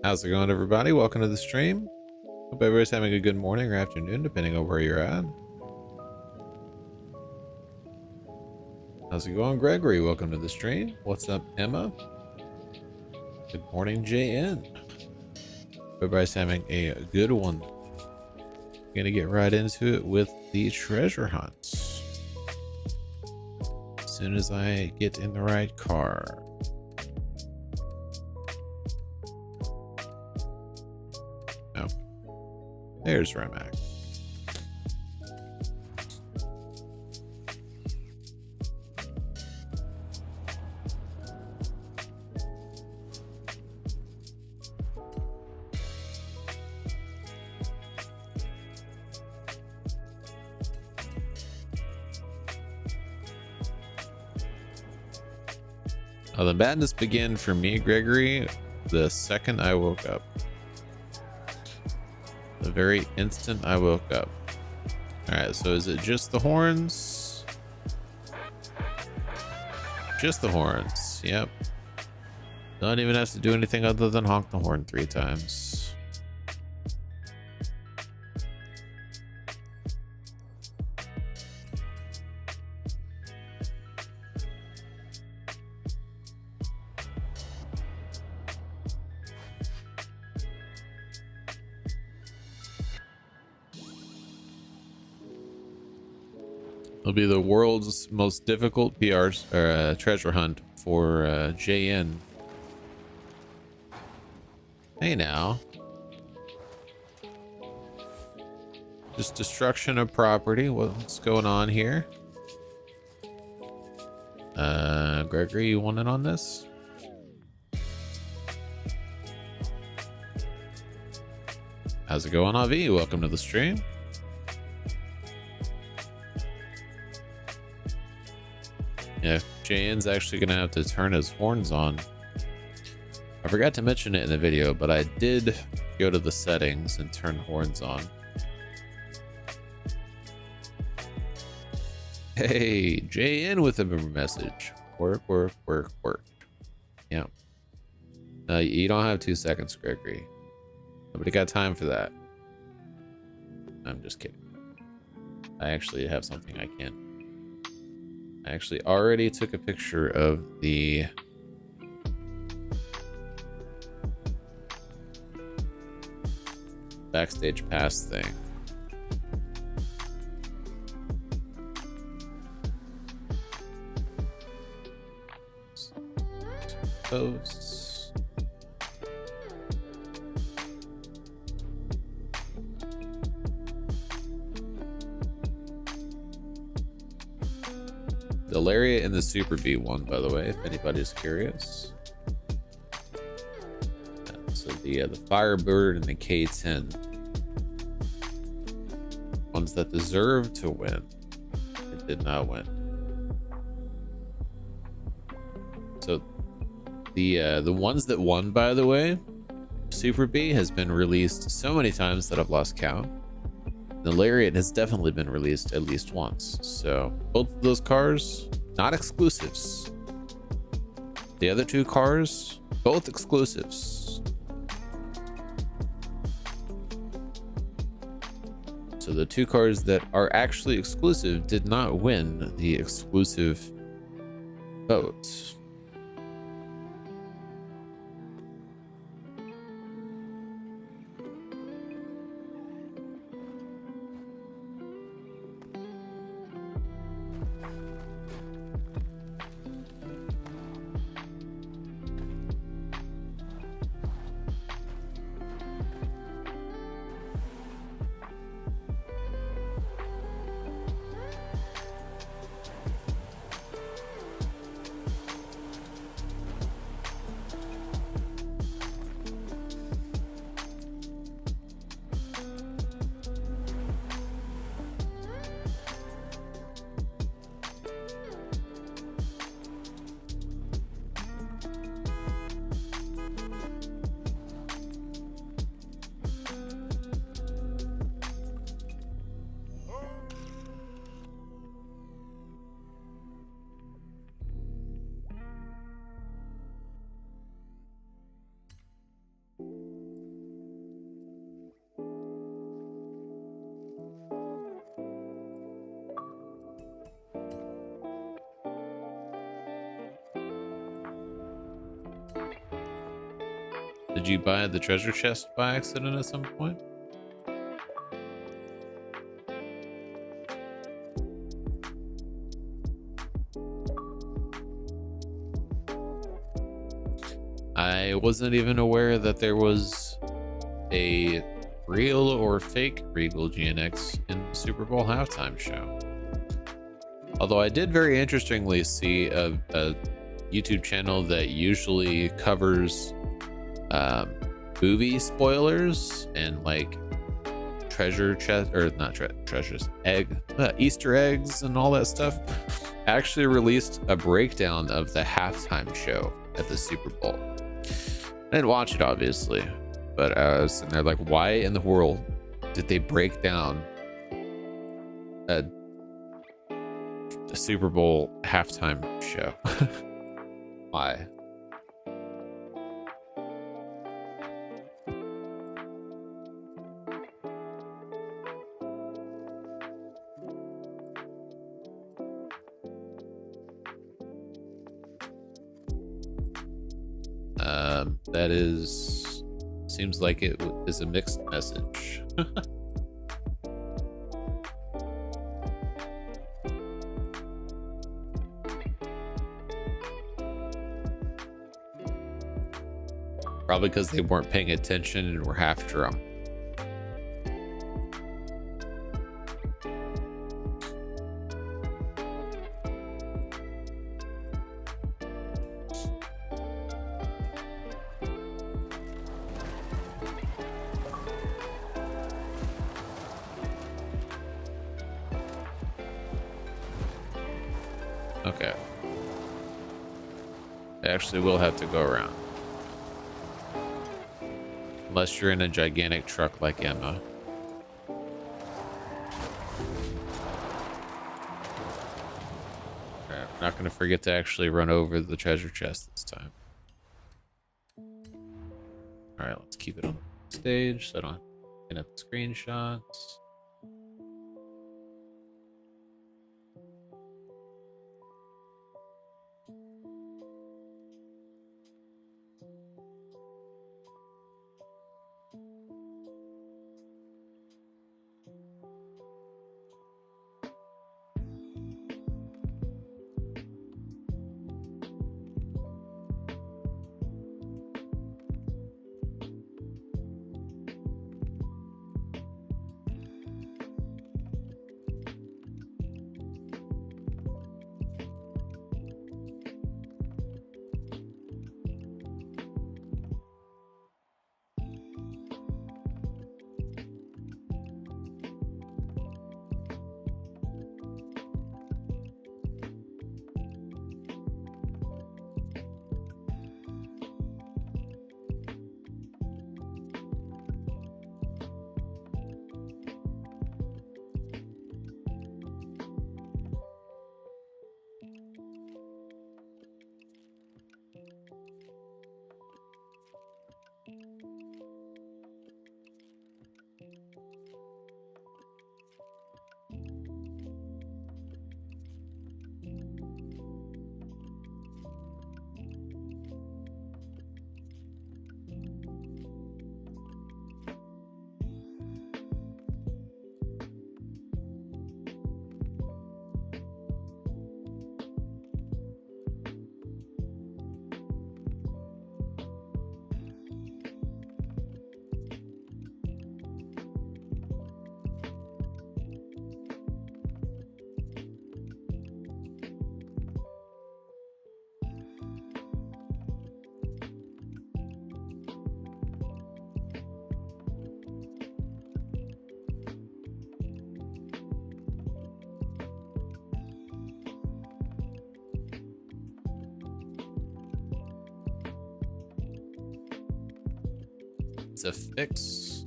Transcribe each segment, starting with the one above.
How's it going, everybody? Welcome to the stream. Hope everybody's having a good morning or afternoon, depending on where you're at. How's it going, Gregory? Welcome to the stream. What's up, Emma? Good morning, JN. Everybody's having a good one. Gonna get right into it with the treasure hunts. As soon as I get in the right car. There's Remac. The madness began for me, Gregory, the second I woke up. The very instant I woke up. Alright, so is it just the horns? Just the horns, yep. Don't even have to do anything other than honk the horn 3 times. It'll be the world's most difficult treasure hunt for JN. Hey now. Just destruction of property. What's going on here? Gregory, you want in on this? How's it going, Avi? Welcome to the stream. Yeah, JN's actually gonna have to turn his horns on. I forgot to mention it in the video, but I did go to the settings and turn horns on. Hey, JN with a message. Work. Yeah. You don't have 2 seconds, Gregory. Nobody got time for that. I'm just kidding. I actually have something I can. I actually already took a picture of the backstage pass thing. Posts. The Lariat and the Super B won, by the way, if anybody's curious. So the Firebird and the K10, ones that deserve to win, it did not win. So the ones that won, by the way, Super B has been released so many times that I've lost count. The Lariat has definitely been released at least once. So both of those cars, not exclusives. The other 2 cars, both exclusives. So the 2 cars that are actually exclusive did not win the exclusive vote. Did you buy the treasure chest by accident at some point? I wasn't even aware that there was a real or fake Regal GNX in the Super Bowl halftime show. Although I did very interestingly see a YouTube channel that usually covers movie spoilers and like treasure chest, or not treasures, Easter eggs and all that stuff, actually released a breakdown of the halftime show at the Super Bowl. I didn't watch it, obviously, but I was sitting there like, why in the world did they break down a Super Bowl halftime show? Why? That seems like it is a mixed message. Probably because they weren't paying attention and were half drunk. Okay. I actually will have to go around. Unless you're in a gigantic truck like Emma. Alright, I'm not going to forget to actually run over the treasure chest this time. Alright, let's keep it on the stage so I don't end up screenshots. It's a fix.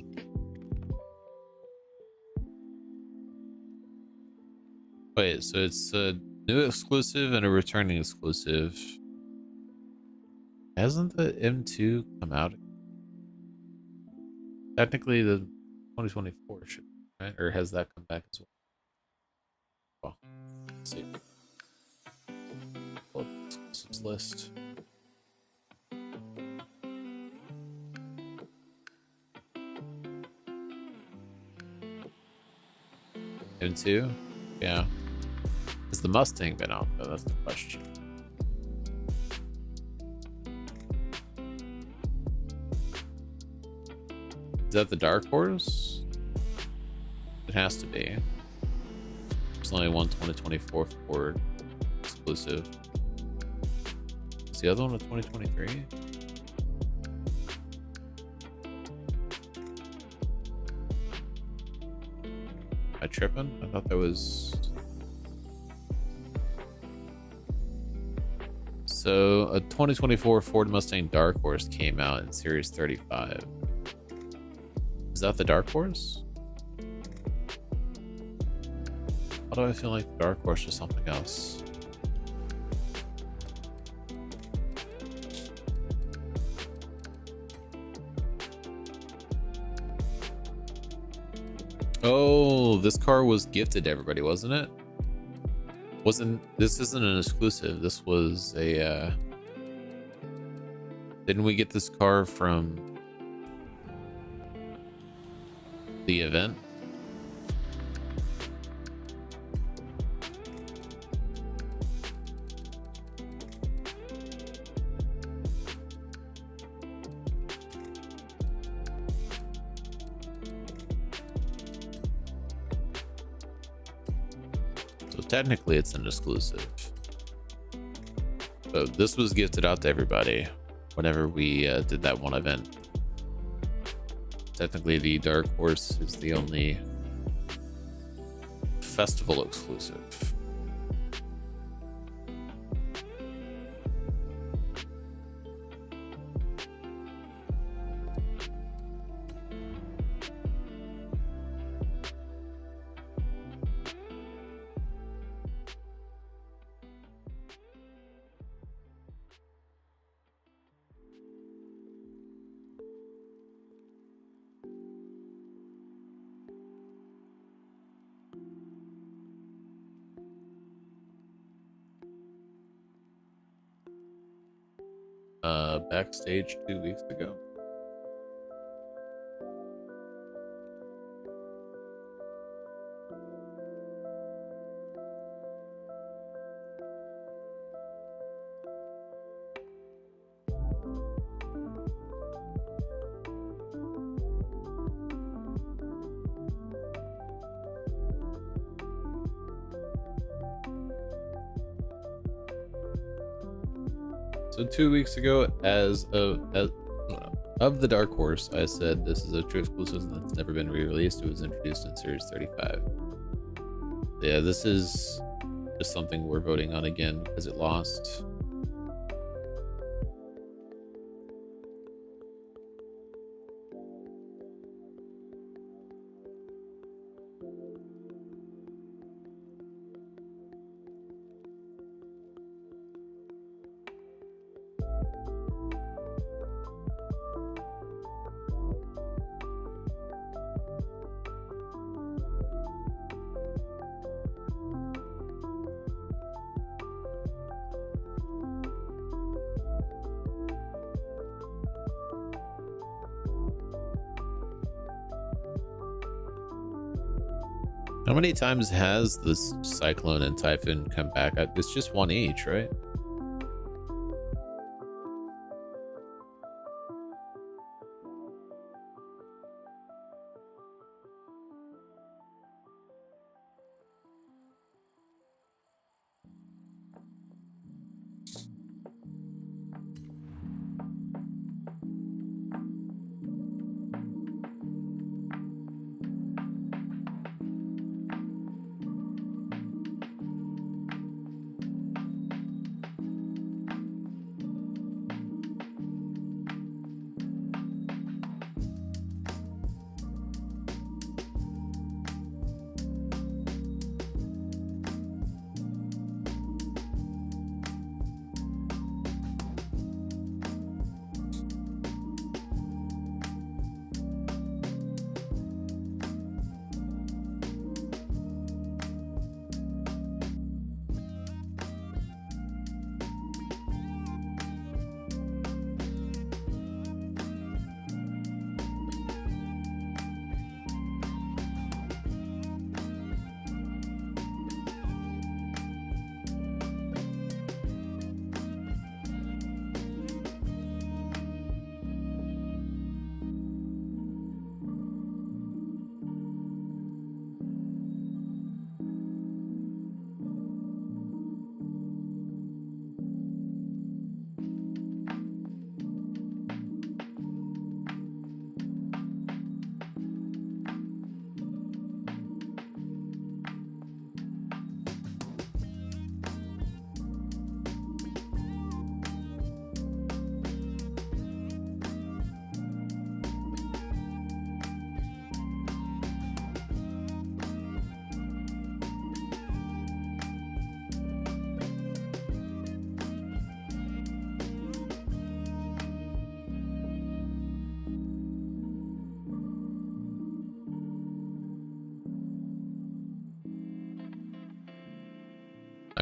Wait, so it's a new exclusive and a returning exclusive. Hasn't the M2 come out? Technically, the 2024 should, right? Or has that come back as well? Well, let's see. Pull up the exclusives list. Typhoon 2? Yeah. Has the Mustang been out though? That's the question. Is that the Dark Horse? It has to be. There's only one 2024 Ford exclusive. Is the other one a 2023? Am I tripping? I thought that was... So a 2024 Ford Mustang Dark Horse came out in Series 35. Is that the Dark Horse? Why do I feel like the Dark Horse was something else? Oh, this car was gifted to everybody, wasn't it? This isn't an exclusive. This was a didn't we get this car from the event? Technically it's an exclusive, but this was gifted out to everybody whenever we did that one event. Technically the Dark Horse is the only festival exclusive. Backstage 2 weeks ago. So 2 weeks ago, as of the Dark Horse, I said this is a true exclusive that's never been re-released. It was introduced in Series 35. Yeah, this is just something we're voting on again because it lost. How many times has this Cyclone and Typhoon come back? It's just one each, right?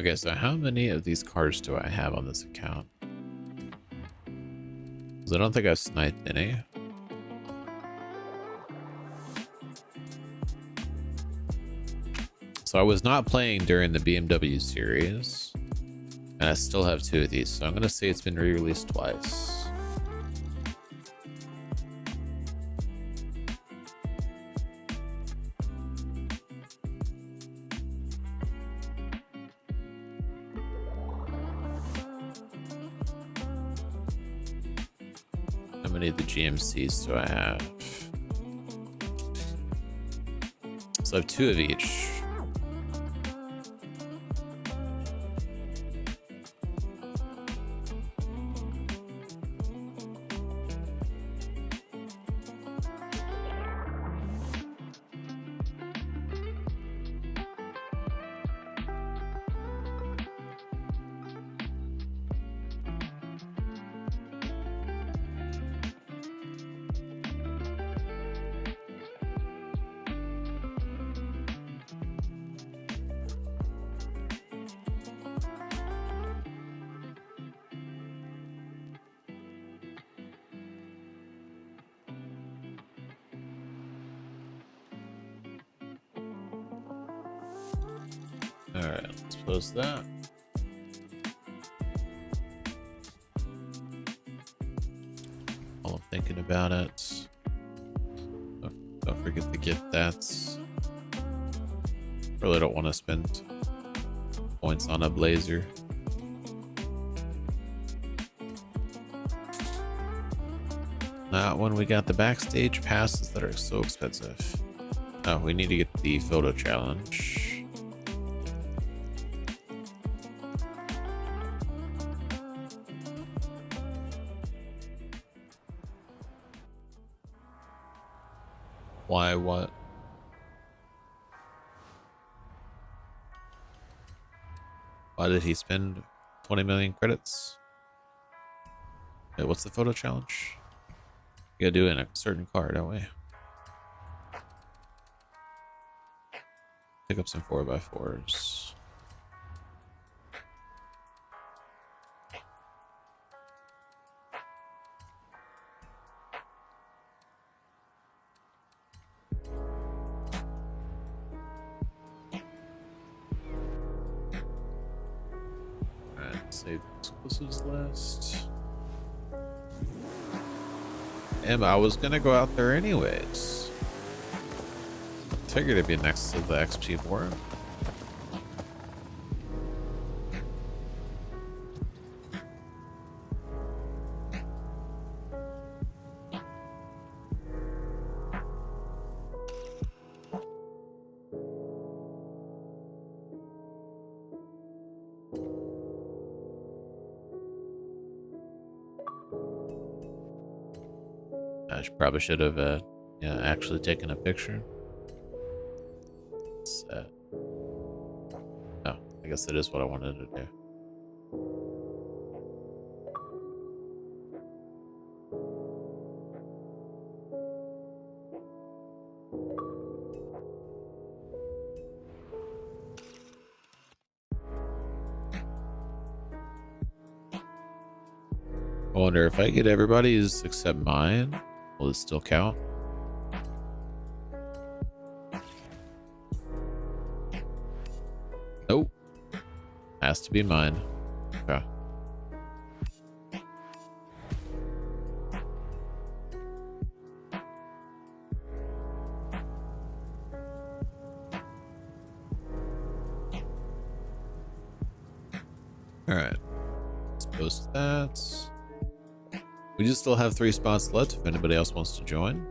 Okay, so how many of these cars do I have on this account? Because I don't think I've sniped any. So I was not playing during the BMW series, and I still have 2 of these, so I'm going to say it's been re-released twice. How many of the GMCs do I have? So I have 2 of each. Alright, let's close that. While I'm thinking about it. Don't forget to get that. Really don't want to spend points on a Blazer. Not when we got the backstage passes that are so expensive. Oh, we need to get the photo challenge. Why, what? Why did he spend 20 million credits? Wait, what's the photo challenge? You gotta do it in a certain car, don't we? Pick up some 4x4s. Save exclusives list. Damn, I was gonna go out there anyways. Figured it'd be next to the XP board. Probably should have yeah, actually taken a picture. Oh, I guess that is what I wanted to do. I wonder if I get everybody's except mine, will it still count? Nope. Has to be mine. Okay. Alright. Let's post that. We just still have 3 spots left if anybody else wants to join.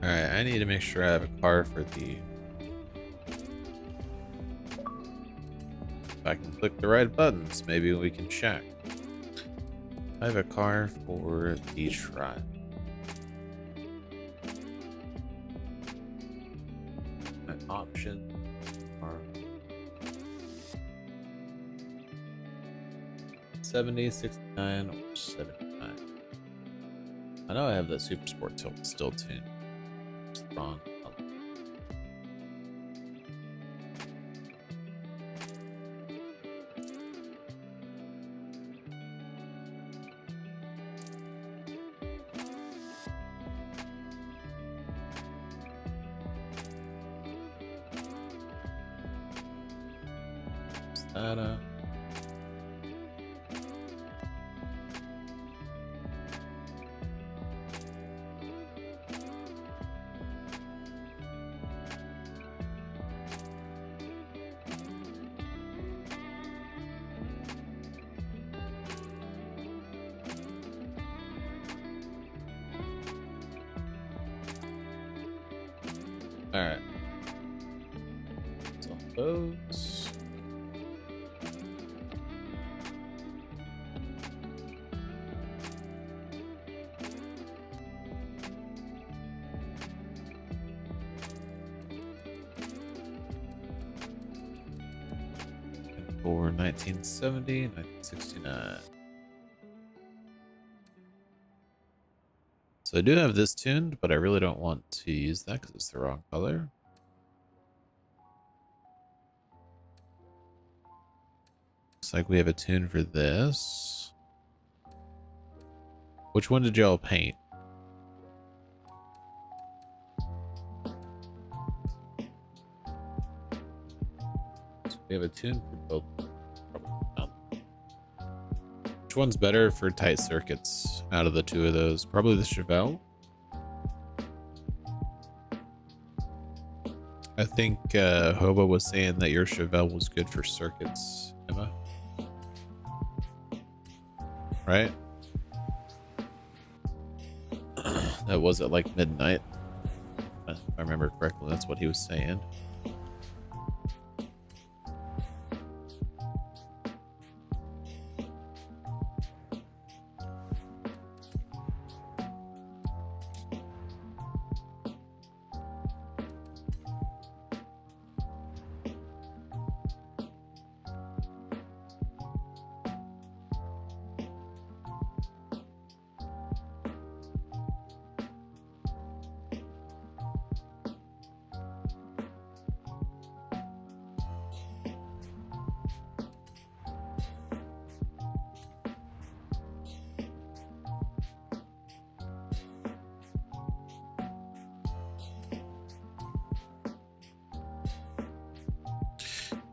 All right, I need to make sure I have a car for the. If I can click the right buttons, maybe we can check. I have a car for the tribe. My option are 70, 69, or 79. I know I have that Super Sport tilt still tuned. It's wrong. That all right. So those. For 1970, 1969. So I do have this tuned, but I really don't want to use that because it's the wrong color. Looks like we have a tune for this. Which one did y'all paint? So we have a tune for both. Which one's better for tight circuits out of the two of those? Probably the Chevelle. I think Hobo was saying that your Chevelle was good for circuits, Emma. Right? That was at like midnight. If I remember correctly, that's what he was saying.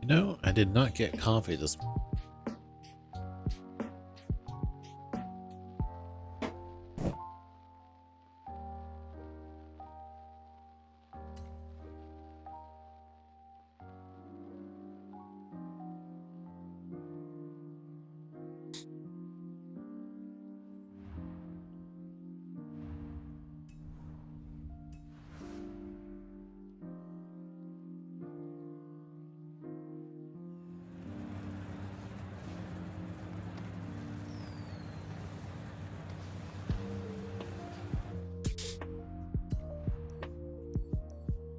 No, I did not get coffee this morning.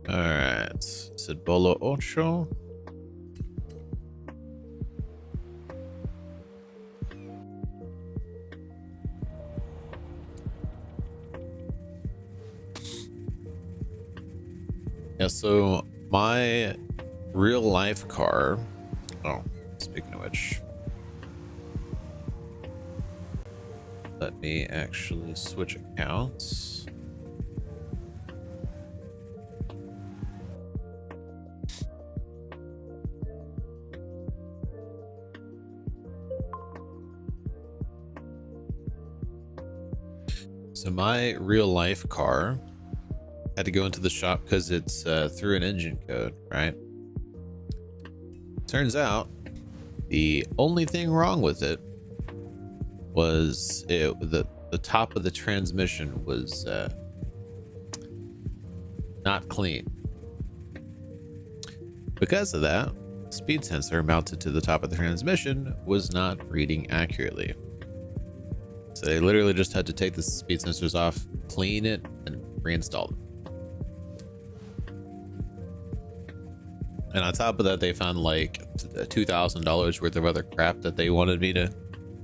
Alright, said Bolo Outtro. Yeah, so my real life car. Oh, speaking of which, let me actually switch accounts. So my real life car had to go into the shop because it's through an engine code, right? Turns out the only thing wrong with it was the top of the transmission was not clean. Because of that, speed sensor mounted to the top of the transmission was not reading accurately. So they literally just had to take the speed sensors off, clean it, and reinstall them. And on top of that, they found like $2,000 worth of other crap that they wanted me to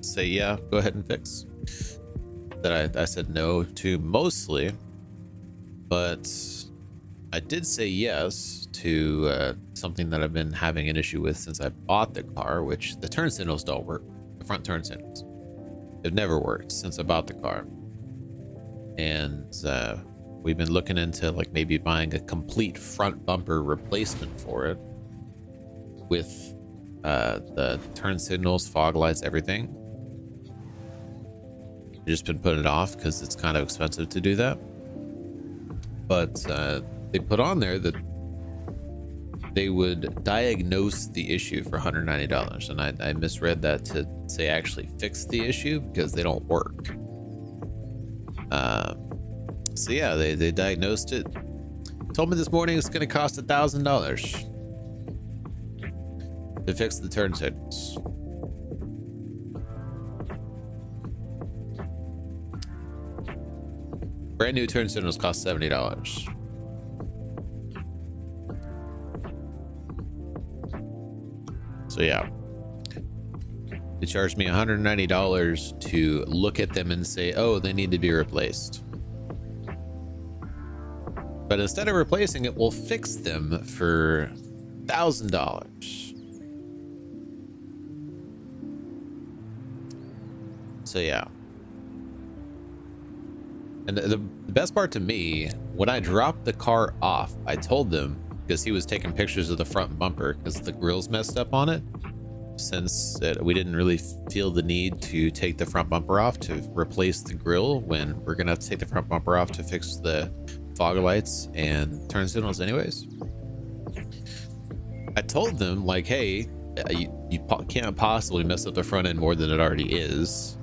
say, yeah, go ahead and fix. That I said no to mostly, but I did say yes to something that I've been having an issue with since I bought the car, which the turn signals don't work. The front turn signals. They've never worked since I bought the car. And we've been looking into like maybe buying a complete front bumper replacement for it with the turn signals, fog lights, everything. I've just been putting it off because it's kind of expensive to do that. But they put on there that they would diagnose the issue for $190, and I misread that to say actually fix the issue because they don't work. So yeah, they diagnosed it. Told me this morning it's going to cost $1,000 to fix the turn signals. Brand new turn signals cost $70. So yeah, they charged me $190 to look at them and say, oh, they need to be replaced. But instead of replacing it, we'll fix them for $1,000. So yeah. And the best part to me, when I dropped the car off, I told them, because he was taking pictures of the front bumper because the grill's messed up on it, since we didn't really feel the need to take the front bumper off to replace the grill when we're gonna have to take the front bumper off to fix the fog lights and turn signals anyways. I told them like, hey, you can't possibly mess up the front end more than it already is.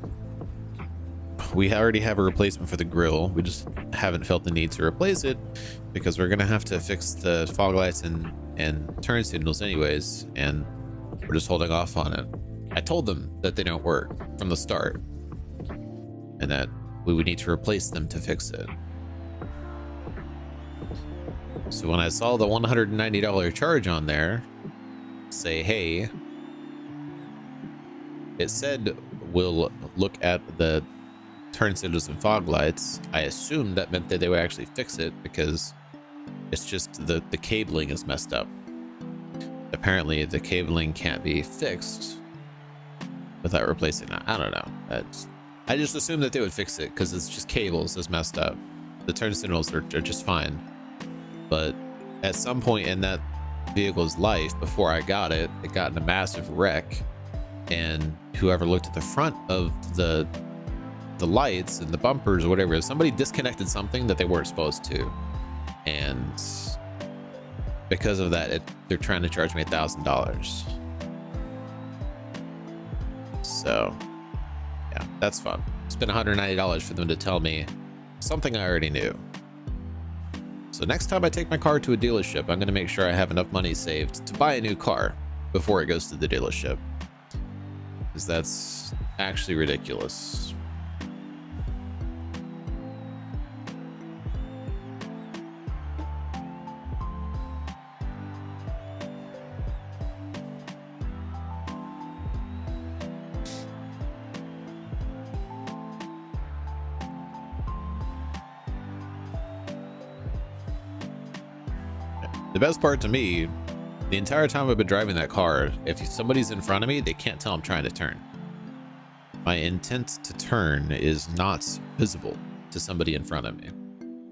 We already have a replacement for the grill. We just haven't felt the need to replace it because we're gonna have to fix the fog lights and turn signals anyways, and we're just holding off on it. I told them that they don't work from the start and that we would need to replace them to fix it. So when I saw the $190 charge on there, say, hey, it said we'll look at the turn signals and fog lights, I assumed that meant that they would actually fix it because it's just the cabling is messed up. Apparently the cabling can't be fixed without replacing it. I don't know. I just assumed that they would fix it because it's just cables is messed up. The turn signals are just fine. But at some point in that vehicle's life, before I got it, it got in a massive wreck, and whoever looked at the front of the lights and the bumpers or whatever, somebody disconnected something that they weren't supposed to, and because of that they're trying to charge me $1,000. So yeah, that's fun. It's been $190 for them to tell me something I already knew. So next time I take my car to a dealership, I'm going to make sure I have enough money saved to buy a new car before it goes to the dealership, because that's actually ridiculous. The best part to me, the entire time I've been driving that car, if somebody's in front of me, they can't tell I'm trying to turn. My intent to turn is not visible to somebody in front of me.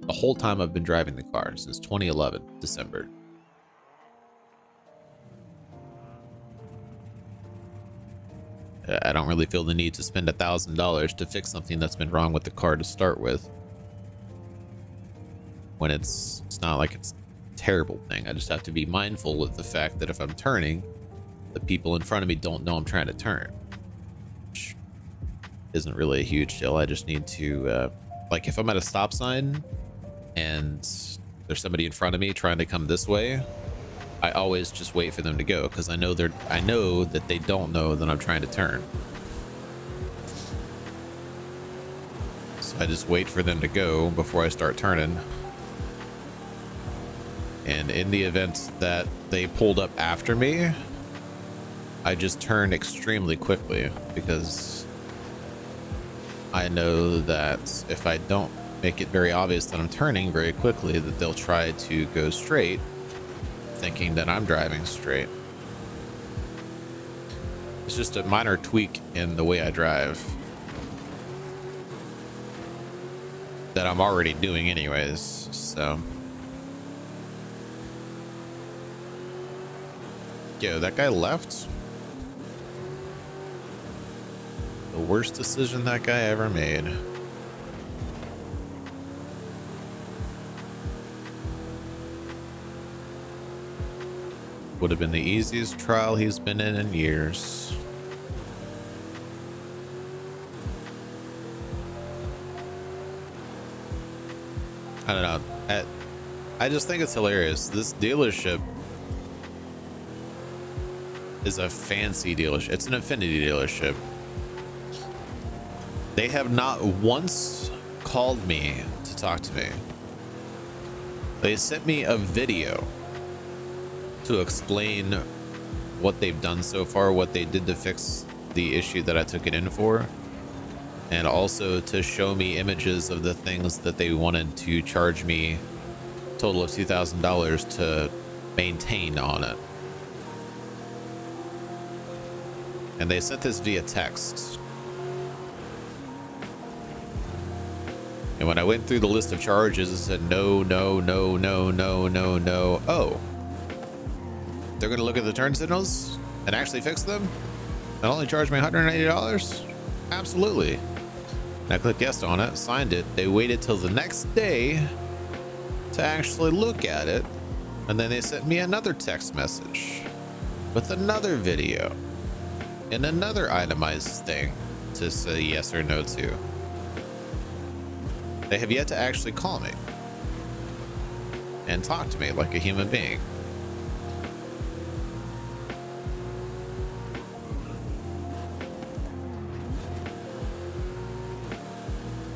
The whole time I've been driving the car, since 2011, December. I don't really feel the need to spend $1,000 to fix something that's been wrong with the car to start with, when it's not like it's terrible thing. I just have to be mindful with the fact that if I'm turning, the people in front of me don't know I'm trying to turn, which isn't really a huge deal. I just need to like, if I'm at a stop sign and there's somebody in front of me trying to come this way, I always just wait for them to go because I know that they don't know that I'm trying to turn. So I just wait for them to go before I start turning. And in the event that they pulled up after me, I just turn extremely quickly because I know that if I don't make it very obvious that I'm turning very quickly, that they'll try to go straight, thinking that I'm driving straight. It's just a minor tweak in the way I drive that I'm already doing anyways, so. Yo, that guy left? The worst decision that guy ever made. Would have been the easiest trial he's been in years. I don't know. I just think it's hilarious. This dealership is a fancy dealership. It's an Infiniti dealership. They have not once called me to talk to me. They sent me a video to explain what they've done so far, what they did to fix the issue that I took it in for, and also to show me images of the things that they wanted to charge me a total of $2,000 to maintain on it. And they sent this via text. And when I went through the list of charges, it said no, no, no, no, no, no, no. Oh, they're going to look at the turn signals and actually fix them and only charge me $180? Absolutely. And I clicked yes on it, signed it. They waited till the next day to actually look at it. And then they sent me another text message with another video and another itemized thing to say yes or no to. They have yet to actually call me and talk to me like a human being.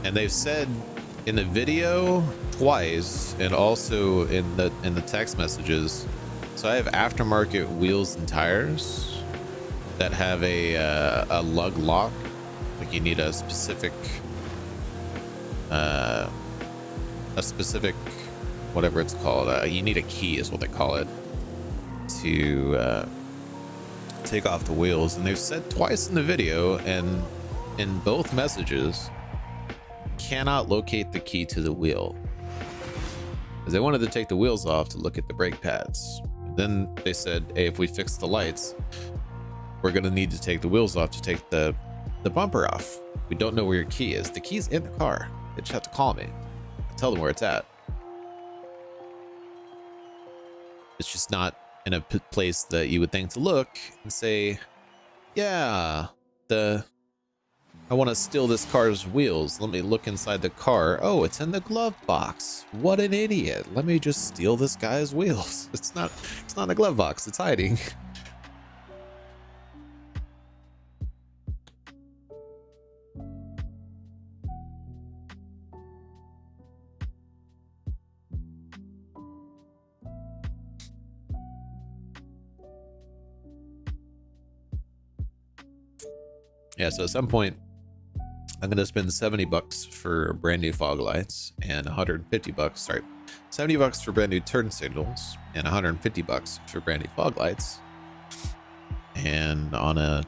And they've said in the video twice and also in the text messages. So I have aftermarket wheels and tires that have a lug lock. Like you need a specific whatever it's called. You need a key is what they call it to take off the wheels. And they've said twice in the video and in both messages, cannot locate the key to the wheel, because they wanted to take the wheels off to look at the brake pads. Then they said, hey, if we fix the lights, we're going to need to take the wheels off to take the bumper off. We don't know where your key is. The key's in the car. They just have to call me. I'll tell them where it's at. It's just not in a place that you would think to look and say, yeah, I want to steal this car's wheels. Let me look inside the car. Oh, it's in the glove box. What an idiot. Let me just steal this guy's wheels. It's not in the glove box. It's hiding. Yeah, so at some point I'm going to spend $70 for brand new fog lights and $150, sorry, $70 for brand new turn signals and $150 for brand new fog lights. And on a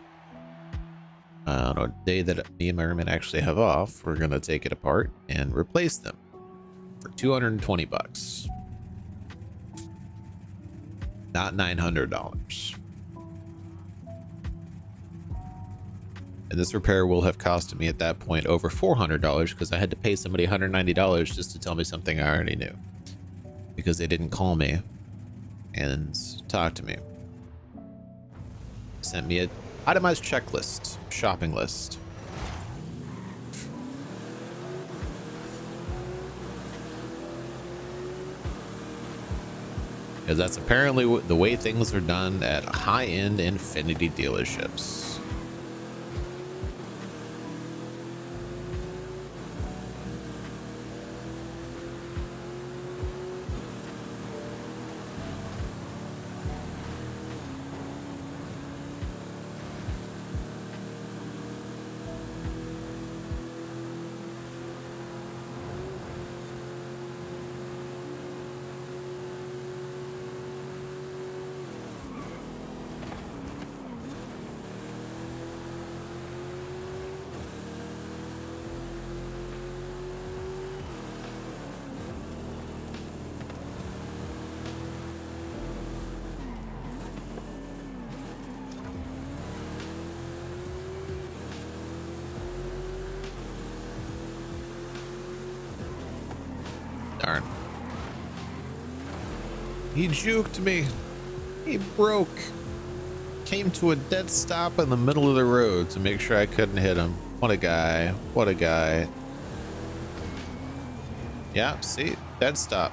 day that me and my roommate actually have off, we're going to take it apart and replace them for $220, not $900. And this repair will have costed me at that point over $400 because I had to pay somebody $190 just to tell me something I already knew, because they didn't call me and talk to me. Sent me an itemized checklist, shopping list. because that's apparently the way things are done at high-end Infiniti dealerships. Darn. He juked me. He broke. Came to a dead stop in the middle of the road to make sure I couldn't hit him. What a guy. What a guy. Yeah, see? Dead stop.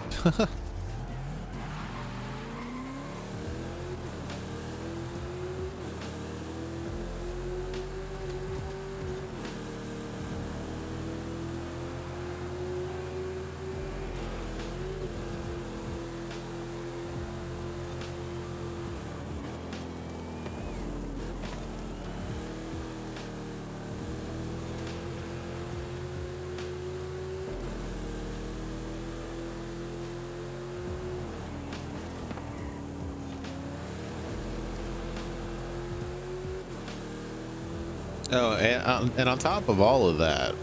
Oh, and on top of all of that,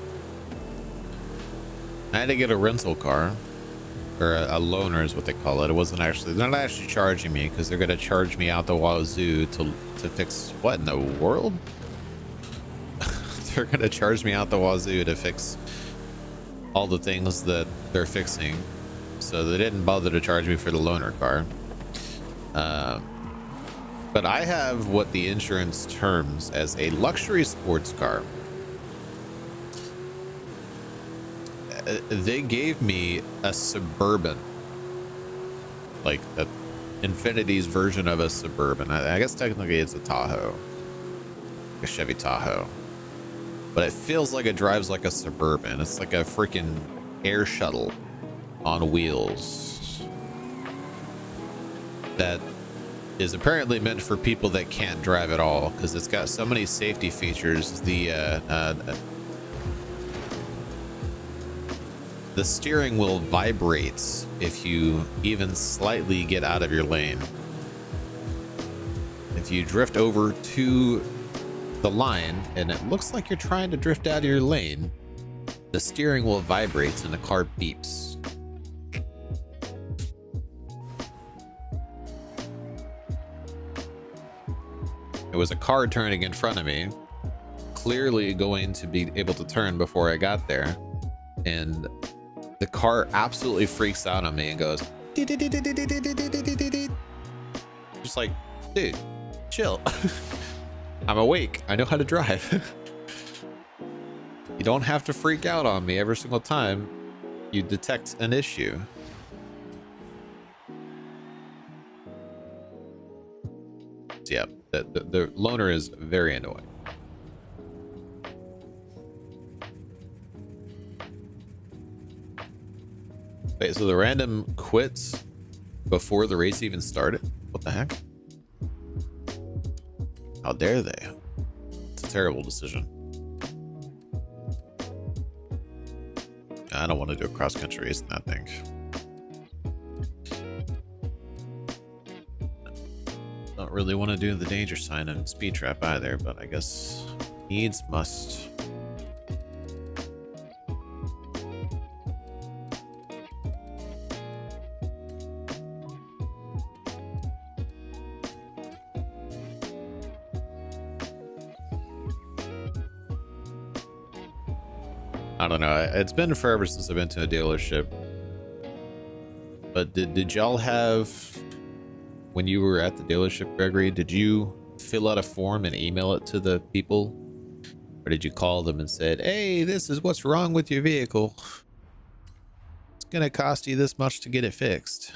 I had to get a rental car, or a loaner is what they call it. It wasn't actually, they're not actually charging me because they're going to charge me out the wazoo to fix what in the world? They're going to charge me out the wazoo to fix all the things that they're fixing. So they didn't bother to charge me for the loaner car. But I have what the insurance terms as a luxury sports car. They gave me a Suburban, like a Infiniti's version of a Suburban. I guess technically it's a Tahoe, a Chevy Tahoe, but it feels like it drives like a Suburban. It's like a freaking air shuttle on wheels that is apparently meant for people that can't drive at all, because it's got so many safety features. The steering wheel vibrates if you even slightly get out of your lane. If you drift over to the line and it looks like you're trying to drift out of your lane, the steering wheel vibrates and the car beeps. It was a car turning in front of me, clearly going to be able to turn before I got there, and the car absolutely freaks out on me and goes, just like, dude, chill. I'm awake. I know how to drive. You don't have to freak out on me every single time you detect an issue. So yeah, the loaner is very annoying. Wait, so the random quits before the race even started? What the heck? How dare they? It's a terrible decision. I don't want to do a cross-country race in that thing. Don't really want to do the danger sign and speed trap either, but I guess needs must. I don't know. It's been forever since I've been to a dealership. But did y'all have, when you were at the dealership, Gregory, did you fill out a form and email it to the people? Or did you call them and said, hey, this is what's wrong with your vehicle. It's going to cost you this much to get it fixed.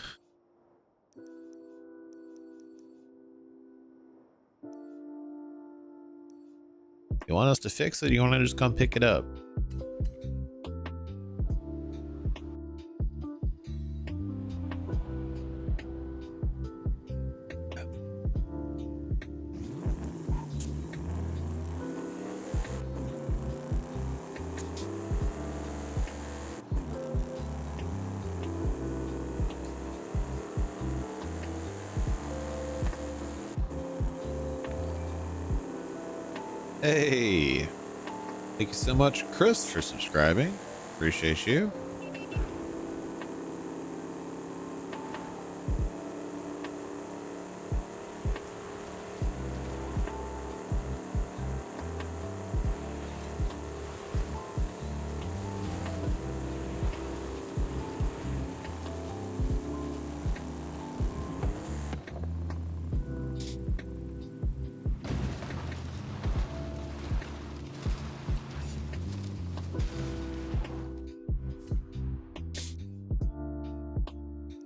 You want us to fix it? Or you want to just come pick it up? Hey, thank you so much, Chris, for subscribing. Appreciate you.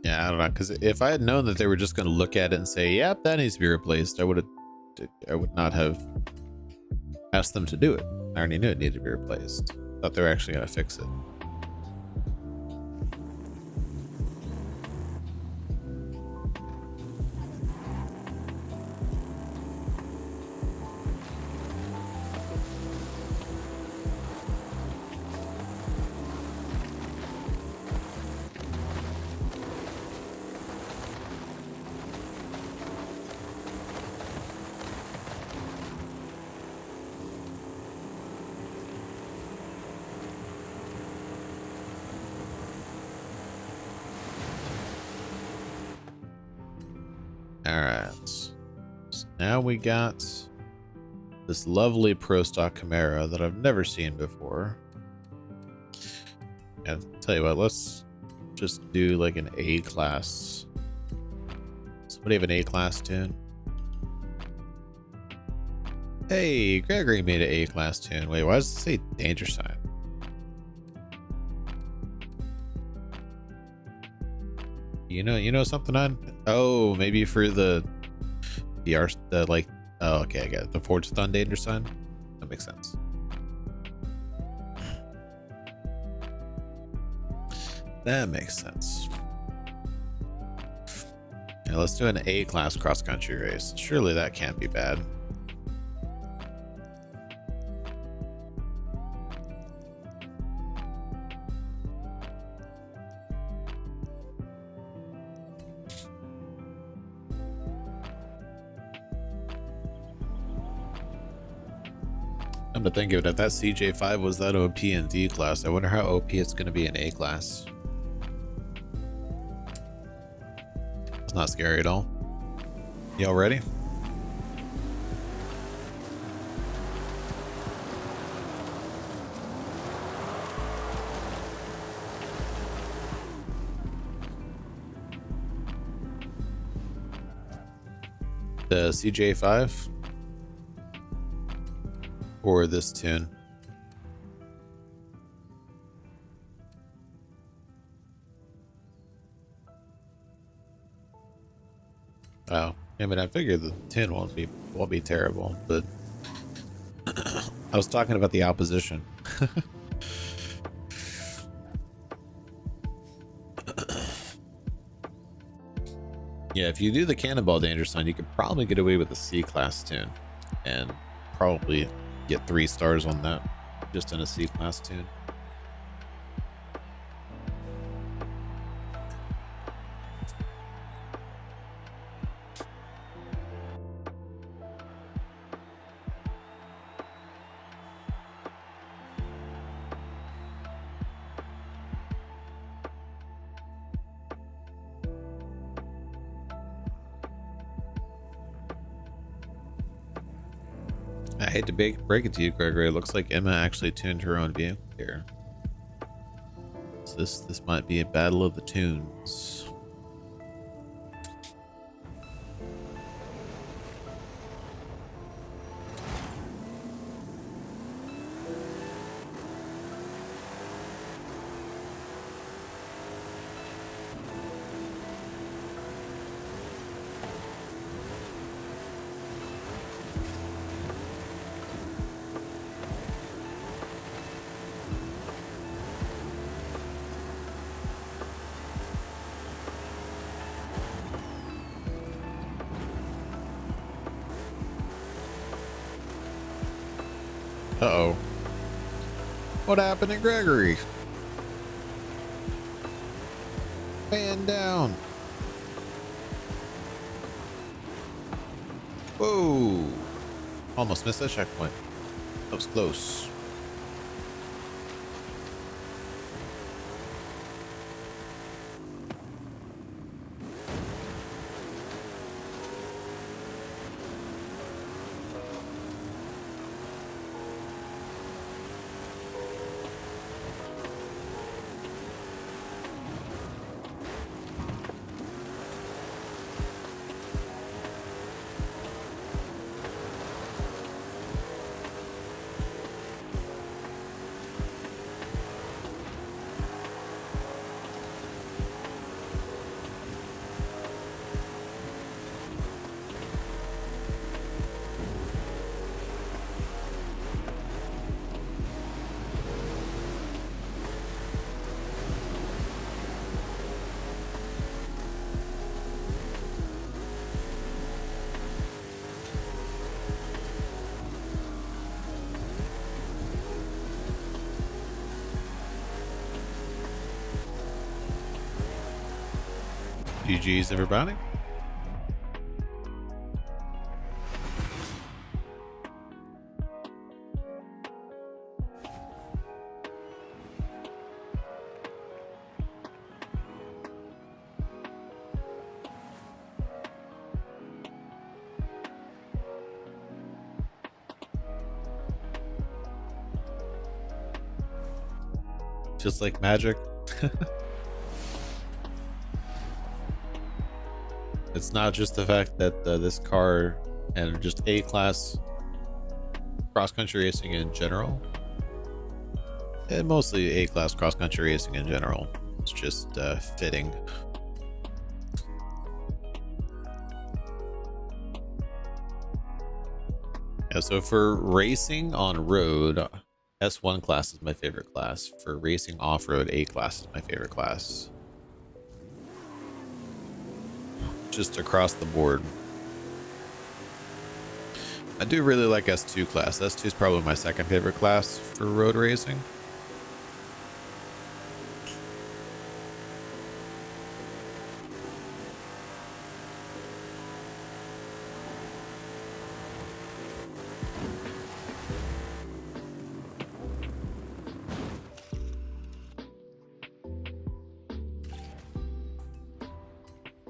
Yeah, I don't know, because if I had known that they were just going to look at it and say, "Yep, that needs to be replaced," I would not have asked them to do it. I already knew it needed to be replaced. Thought they were actually going to fix it. Alright, so now we got this lovely Pro Stock Camaro that I've never seen before. And I'll tell you what, let's just do like an A-class. Somebody have an A-class tune? Hey, Gregory made an A-class tune. Wait, why does it say danger sign? You know something on? Oh, maybe for the like. Oh, okay, I got it. The Forzathon danger sign. That makes sense. That makes sense. Yeah, let's do an A-class cross-country race. Surely that can't be bad. Come to think of it, if that CJ5 was that OP in D class, I wonder how OP it's going to be in A class. It's not scary at all. Y'all ready? The CJ5 or this tune? Oh, I mean, I figured the tune won't be terrible, but I was talking about the opposition. Yeah, if you do the Cannonball Danger Sign, you could probably get away with the C-class tune and probably get 3 stars on that just in a C-class tune. I hate to break it to you, Gregory. It looks like Emma actually tuned her own vehicle here. So this might be a battle of the tunes. Uh-oh. What happened to Gregory? Man down. Whoa. Almost missed that checkpoint. That was close. GG's, everybody. Just like magic. It's not just the fact that this car and just A-class cross-country racing in general, and mostly A-class cross-country racing in general, it's just fitting. Yeah, so for racing on road, S1 class is my favorite class. For racing off-road, A-class is my favorite class. Just across the board. I do really like S2 class. S2 is probably my second favorite class for road racing.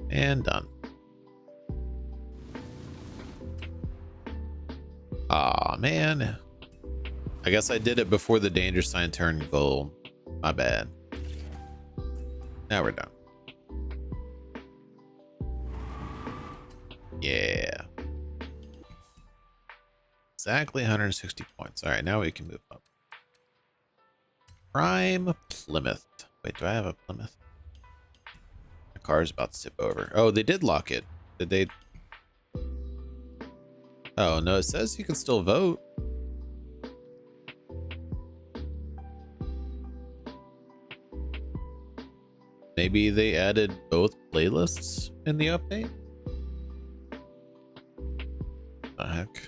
And done. Aw, man. I guess I did it before the danger sign turned gold. My bad. Now we're done. Yeah. Exactly 160 points. All right, now we can move up. Prime Plymouth. Wait, do I have a Plymouth? My car's about to tip over. Oh, they did lock it. Did they? Oh, no, it says you can still vote. Maybe they added both playlists in the update? What the heck?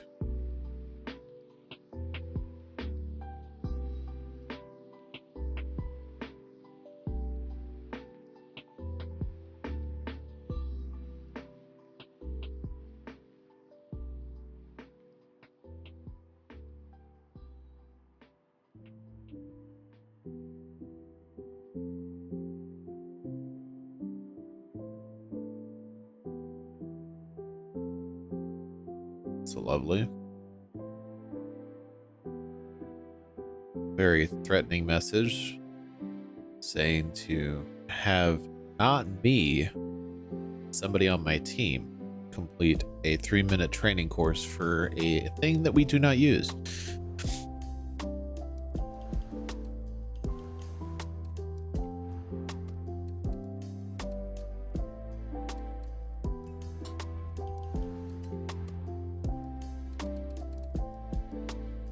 So lovely. Very threatening message saying to have not me, somebody on my team, complete a 3-minute training course for a thing that we do not use.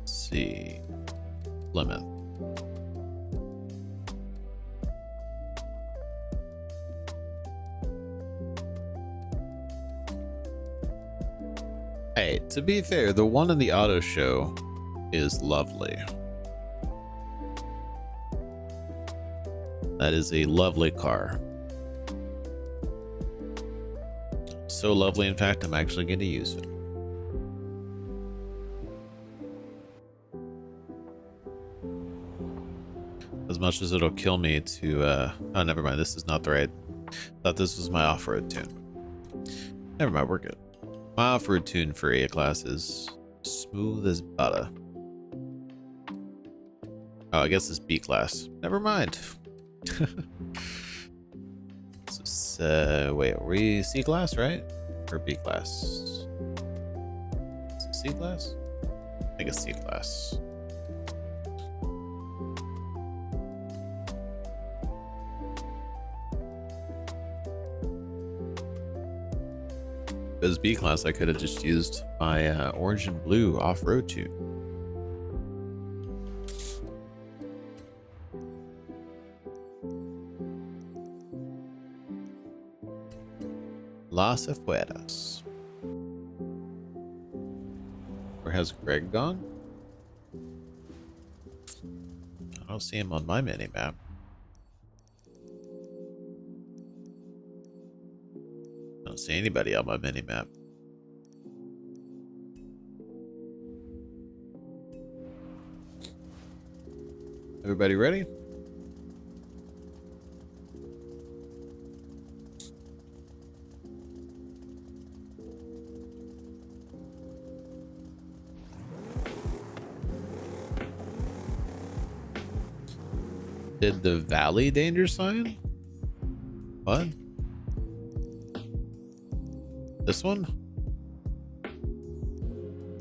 See, Plymouth. Hey, to be fair, the one in the auto show is lovely. That is a lovely car. So lovely, in fact, I'm actually going to use it. As much as it'll kill me to, oh, never mind, this is not the right, thought this was my off-road tune. Never mind, we're good. My off-road tune for A-Class is smooth as butter. Oh, I guess it's B-Class. Never mind. So, wait, are we C-Class, right? Or B-Class? C-Class? I think it's C-Class. If it was B-Class, I could have just used my orange and blue off-road tune. Las Afueras. Where has Greg gone? I don't see him on my mini-map. I don't see anybody on my mini-map. Everybody ready? Did the Valley danger sign? What? This one?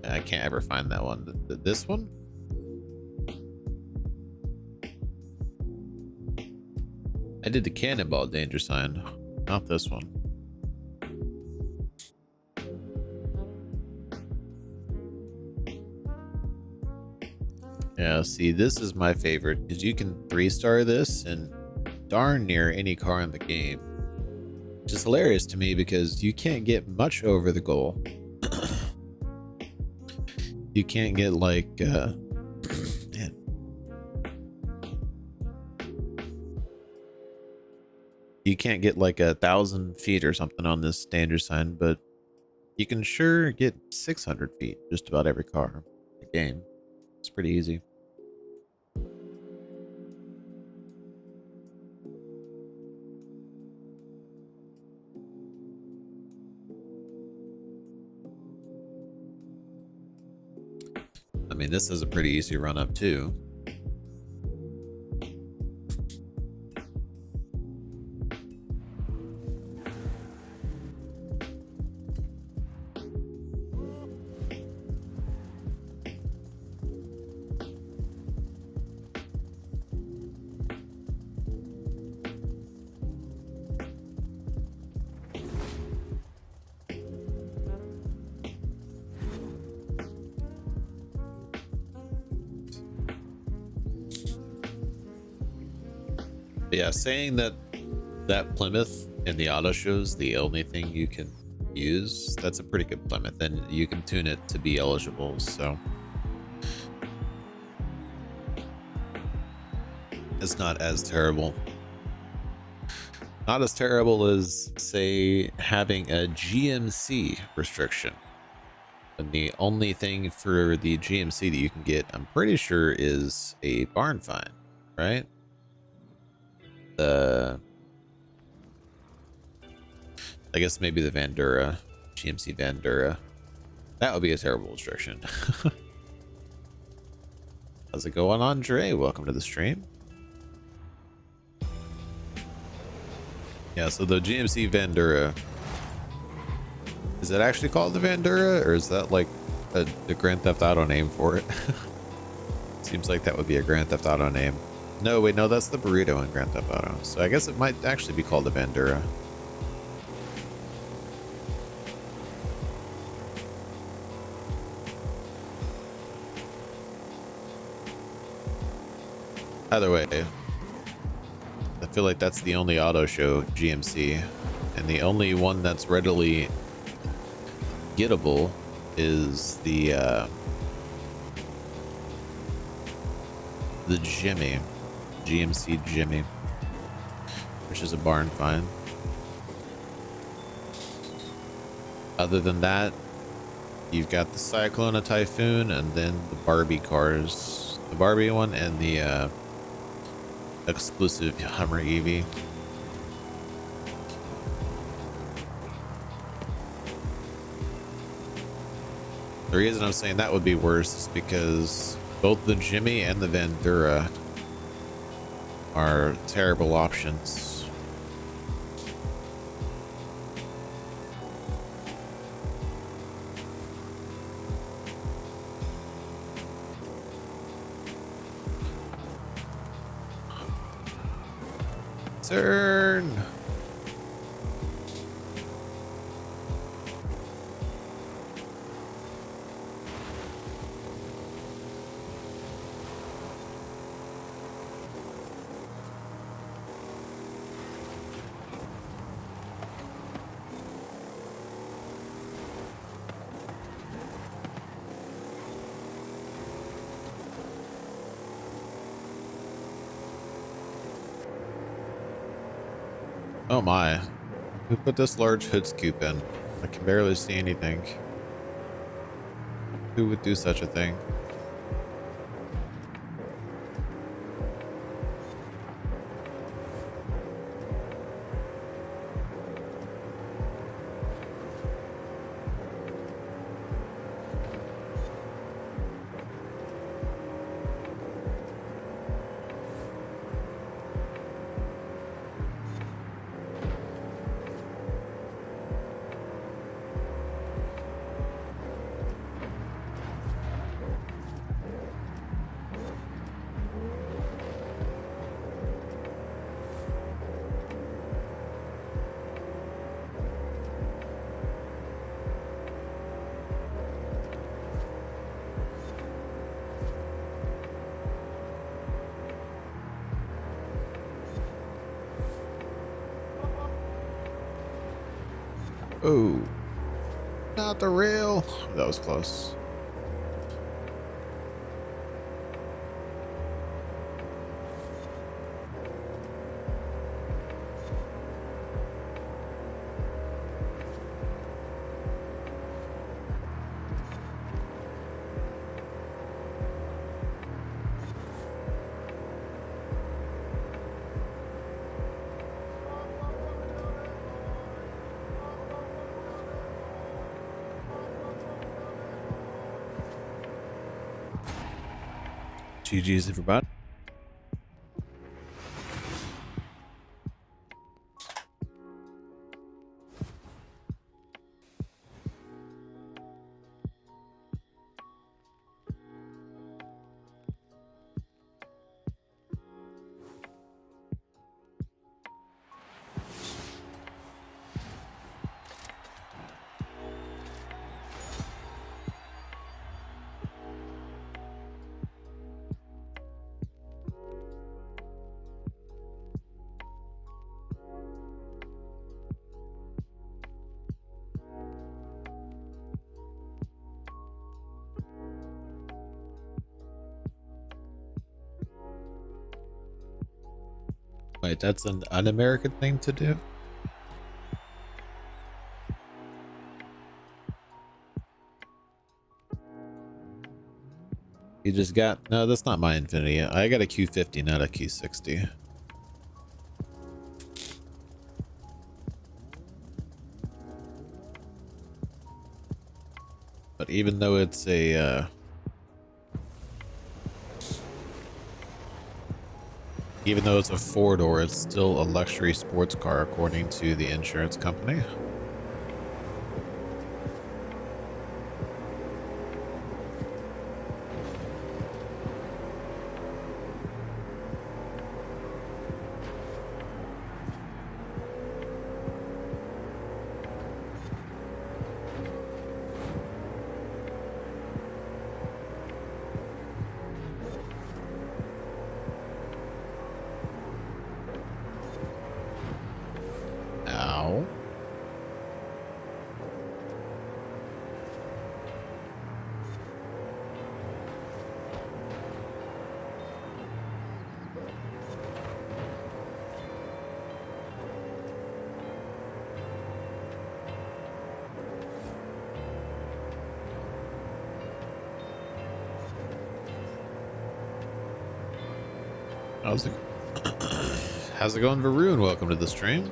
I can't ever find that one. This one? I did the Cannonball danger sign, not this one. Yeah, see, this is my favorite because you can 3-star this in darn near any car in the game. Which is hilarious to me because you can't get much over the goal. You can't get like, man. You can't get like 1,000 feet or something on this danger sign, but you can sure get 600 feet just about every car in the game. It's pretty easy. I mean, this is a pretty easy run up too. But yeah, saying that Plymouth in the auto show is the only thing you can use, that's a pretty good Plymouth, and you can tune it to be eligible, so it's not as terrible. Not as terrible as, say, having a GMC restriction. And the only thing for the GMC that you can get, I'm pretty sure, is a barn find, right? I guess maybe the Vandura, GMC Vandura. That would be a terrible restriction. How's it going, Andre? Welcome to the stream. Yeah, so the GMC Vandura, is it actually called the Vandura, or is that like a Grand Theft Auto name for it? Seems like that would be a Grand Theft Auto name. No, wait, no, that's the Burrito in Grand Theft Auto. So I guess it might actually be called the Vandura. Either way, I feel like that's the only auto show GMC, and the only one that's readily gettable is the the Jimmy, GMC Jimmy, which is a barn find. Other than that, you've got the Cyclone, a Typhoon, and then the Barbie cars, the Barbie one and the exclusive Hummer EV. The reason I'm saying that would be worse is because both the Jimmy and the Vandura are terrible options. Turn. Oh my. Who put this large hood scoop in? I can barely see anything. Who would do such a thing? Oh, not the rail. That was close. GG's everybody. Wait, that's an un-American thing to do? You just got... No, that's not my Infinity. I got a Q50, not a Q60. But even though it's a... even though it's a four-door, it's still a luxury sports car according to the insurance company. Ow. How's it? How's it going, Varun? Welcome to the stream.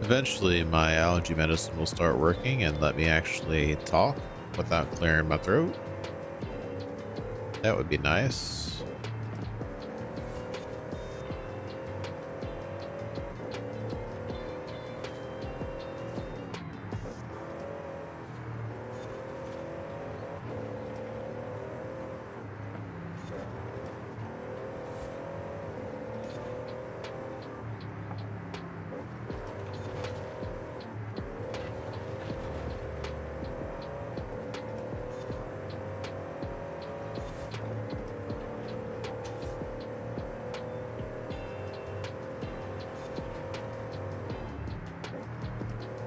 Eventually, my allergy medicine will start working and let me actually talk without clearing my throat. That would be nice.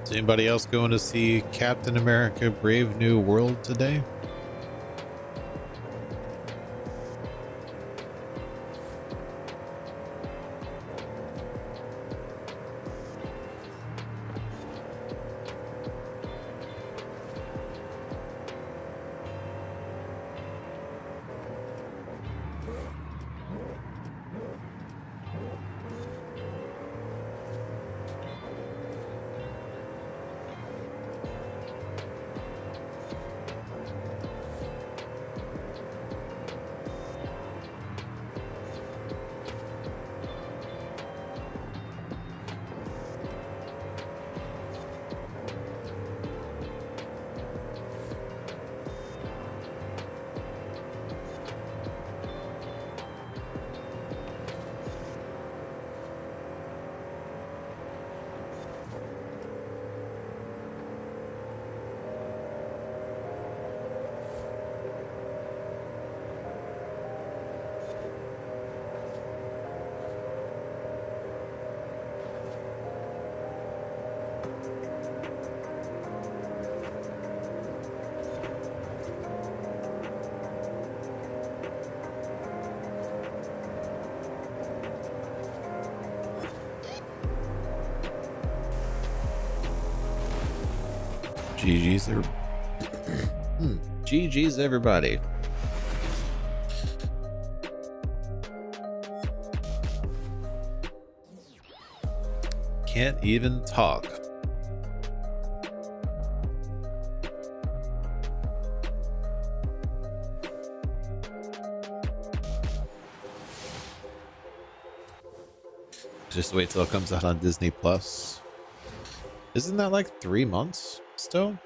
Is anybody else going to see Captain America Brave New World today? GG's, GG's everybody. Can't even talk. Just wait till it comes out on Disney Plus. Isn't that like 3 months still?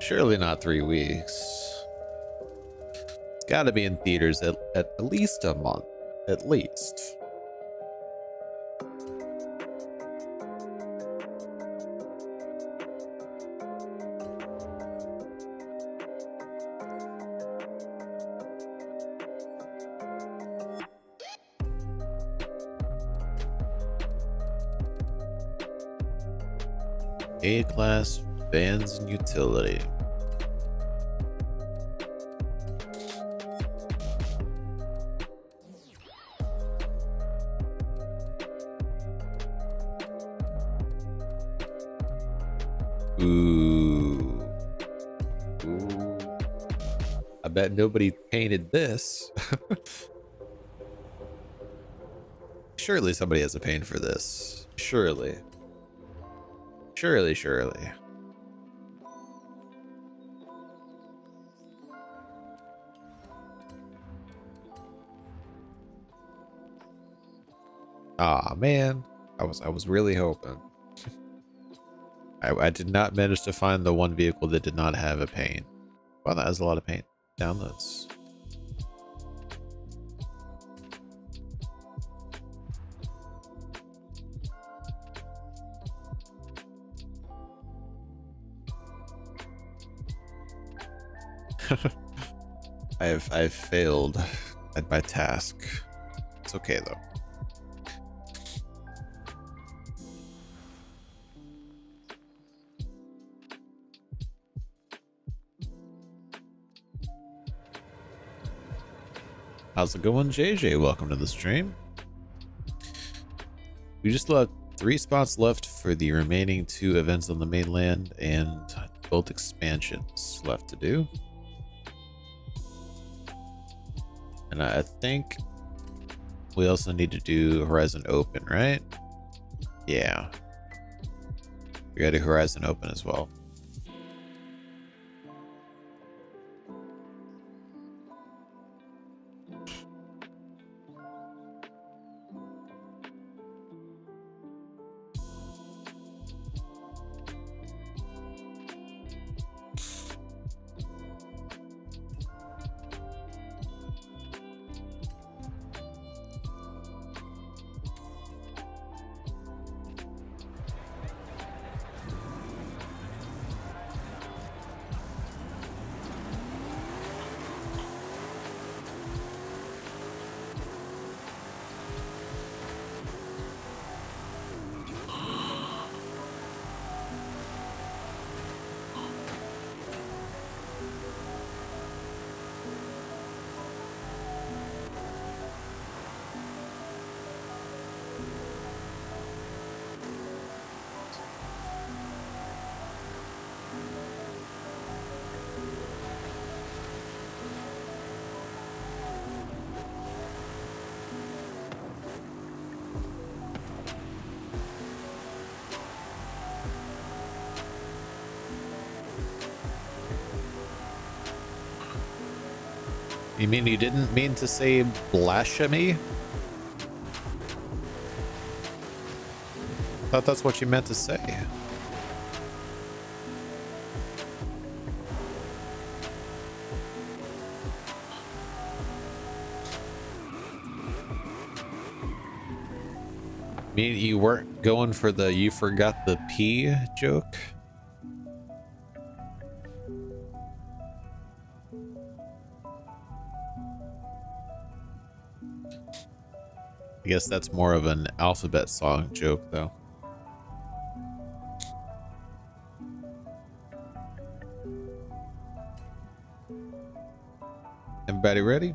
Surely not 3 weeks. It's got to be in theaters at least a month. At least. A-class vans and utility. Ooh. Ooh. I bet nobody painted this. Surely somebody has a paint for this. Surely. Surely, surely. Ah, man. I was really hoping. I did not manage to find the one vehicle that did not have a paint. Wow, that has a lot of paint downloads. I've failed at my task. It's okay though. How's it going, JJ? Welcome to the stream. We just 3 spots left for the remaining 2 events on the mainland, and both expansions left to do. And I think we also need to do Horizon Open, right? Yeah. We gotta do Horizon Open as well. You mean you didn't mean to say blasphemy? I thought that's what you meant to say. Mean you weren't going for the "you forgot the P" joke? I guess that's more of an alphabet song joke, though. Everybody ready?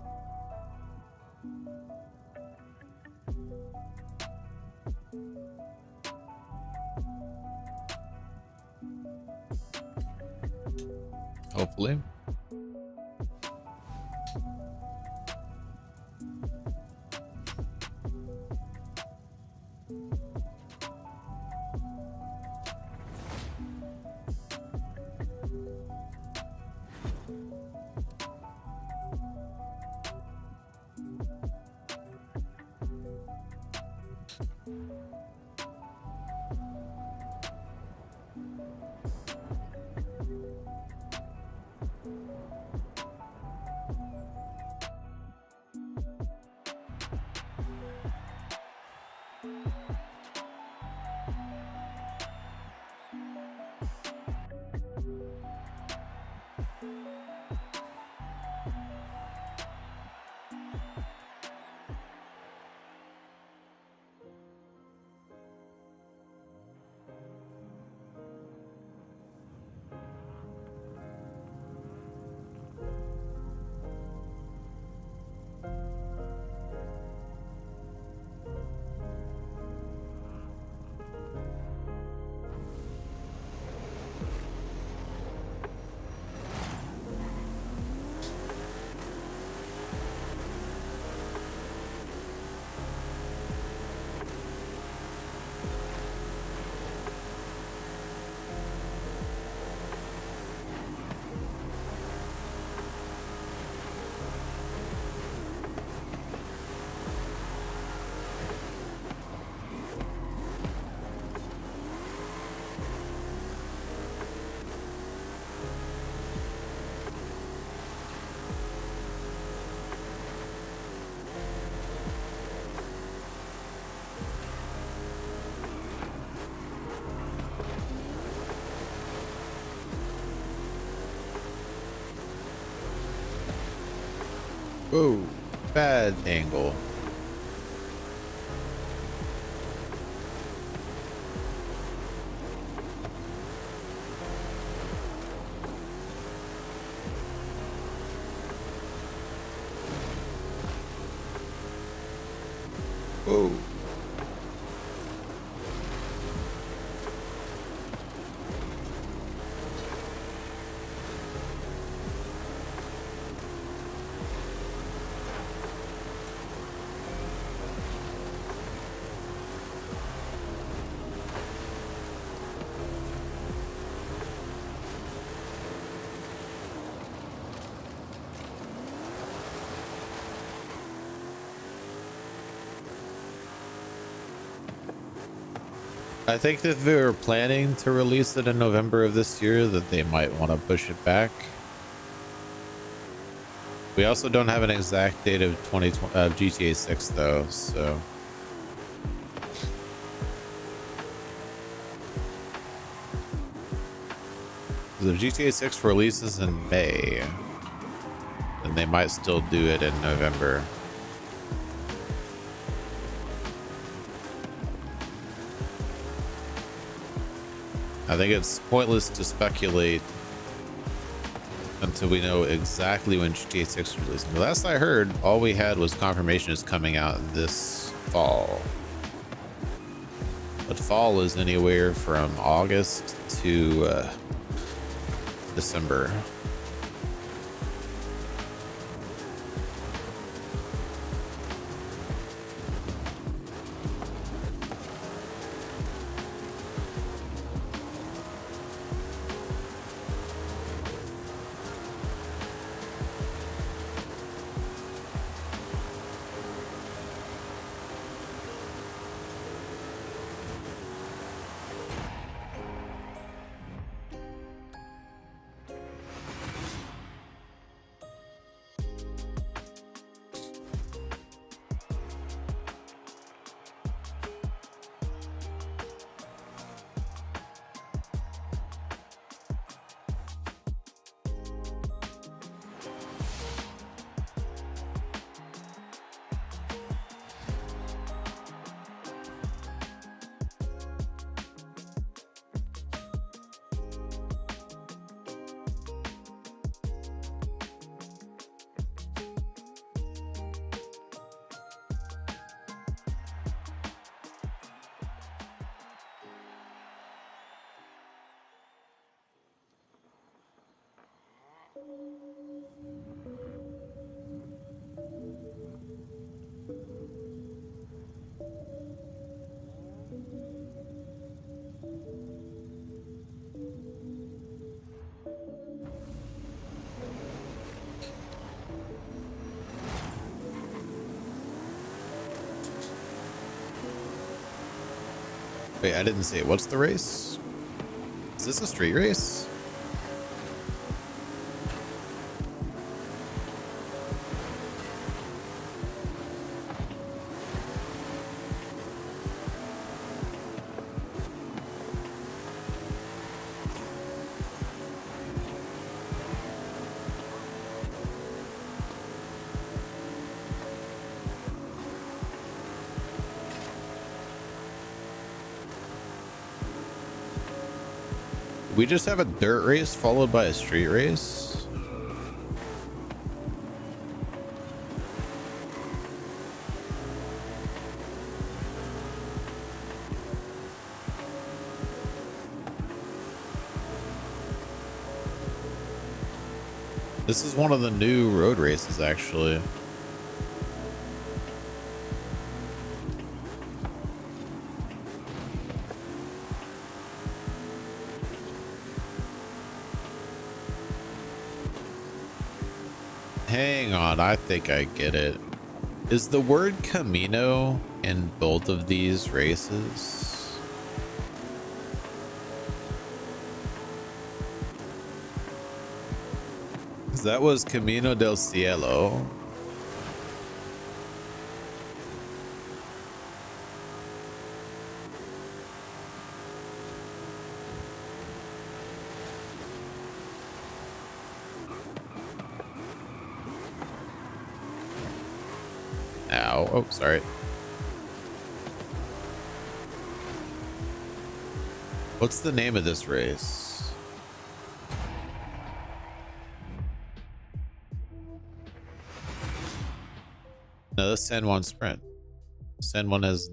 Hopefully. Whoa, bad angle. Whoa. I think that they were planning to release it in November of this year, that they might want to push it back. We also don't have an exact date of GTA 6 though, so if GTA 6 releases in May, then they might still do it in November. I think it's pointless to speculate until we know exactly when GTA 6 is releasing. The last I heard, all we had was confirmation is coming out this fall. But fall is anywhere from August to December. Wait, I didn't see it. What's the race? Is this a street race? We just have a dirt race followed by a street race. This is one of the new road races, actually. Hang on, I think I get it. Is the word Camino in both of these races? Because that was Camino del Cielo. Ow. Oh, sorry. What's the name of this race? No, that's San Juan Sprint. San Juan has...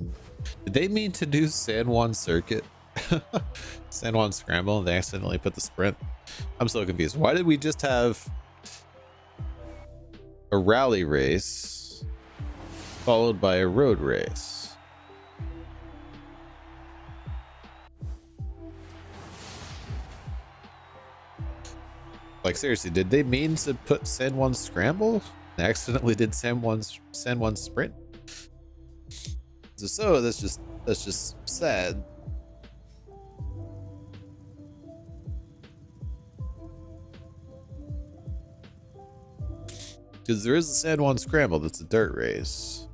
Did they mean to do San Juan Circuit? San Juan Scramble, and they accidentally put the Sprint? I'm so confused. Why did we just have a rally race followed by a road race? Like, seriously, did they mean to put San Juan Scramble? They accidentally did San Juan Sprint? So that's just sad. Because there is the San Juan Scramble, that's a dirt race.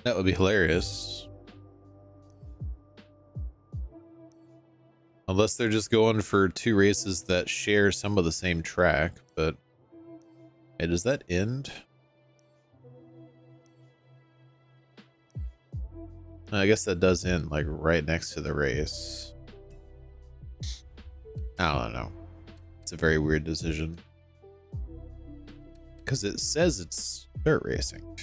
That would be hilarious. Unless they're just going for two races that share some of the same track, but... Hey, does that end? I guess that does end, like, right next to the race. I don't know. It's a very weird decision. Because it says it's dirt racing.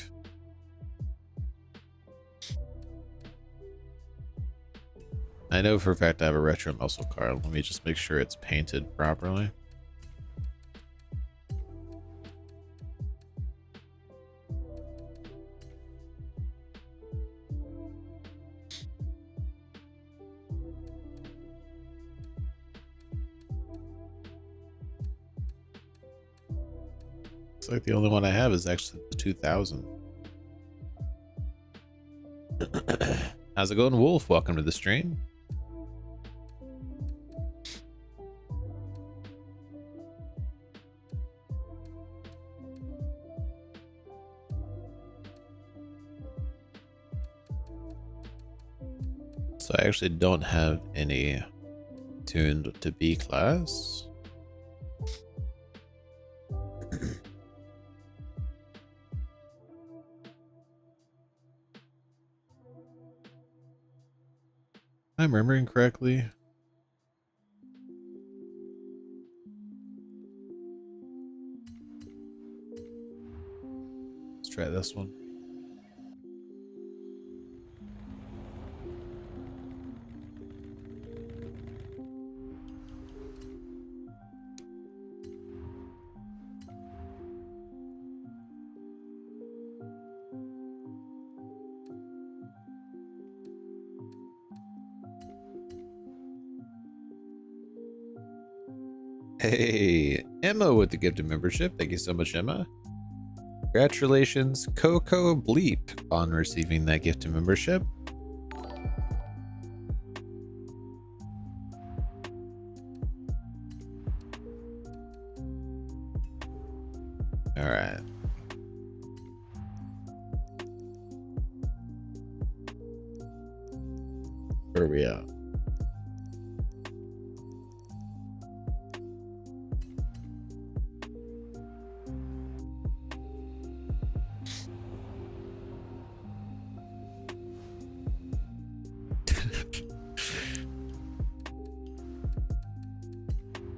I know for a fact I have a retro muscle car. Let me just make sure it's painted properly. Looks like the only one I have is actually the 2000. How's it going, Wolf? Welcome to the stream. So I actually don't have any tuned to B class. I'm remembering correctly. Let's try this one. Hey, Emma with the gifted membership. Thank you so much, Emma. Congratulations, Coco Bleep, on receiving that gifted membership. All right. Where are we at?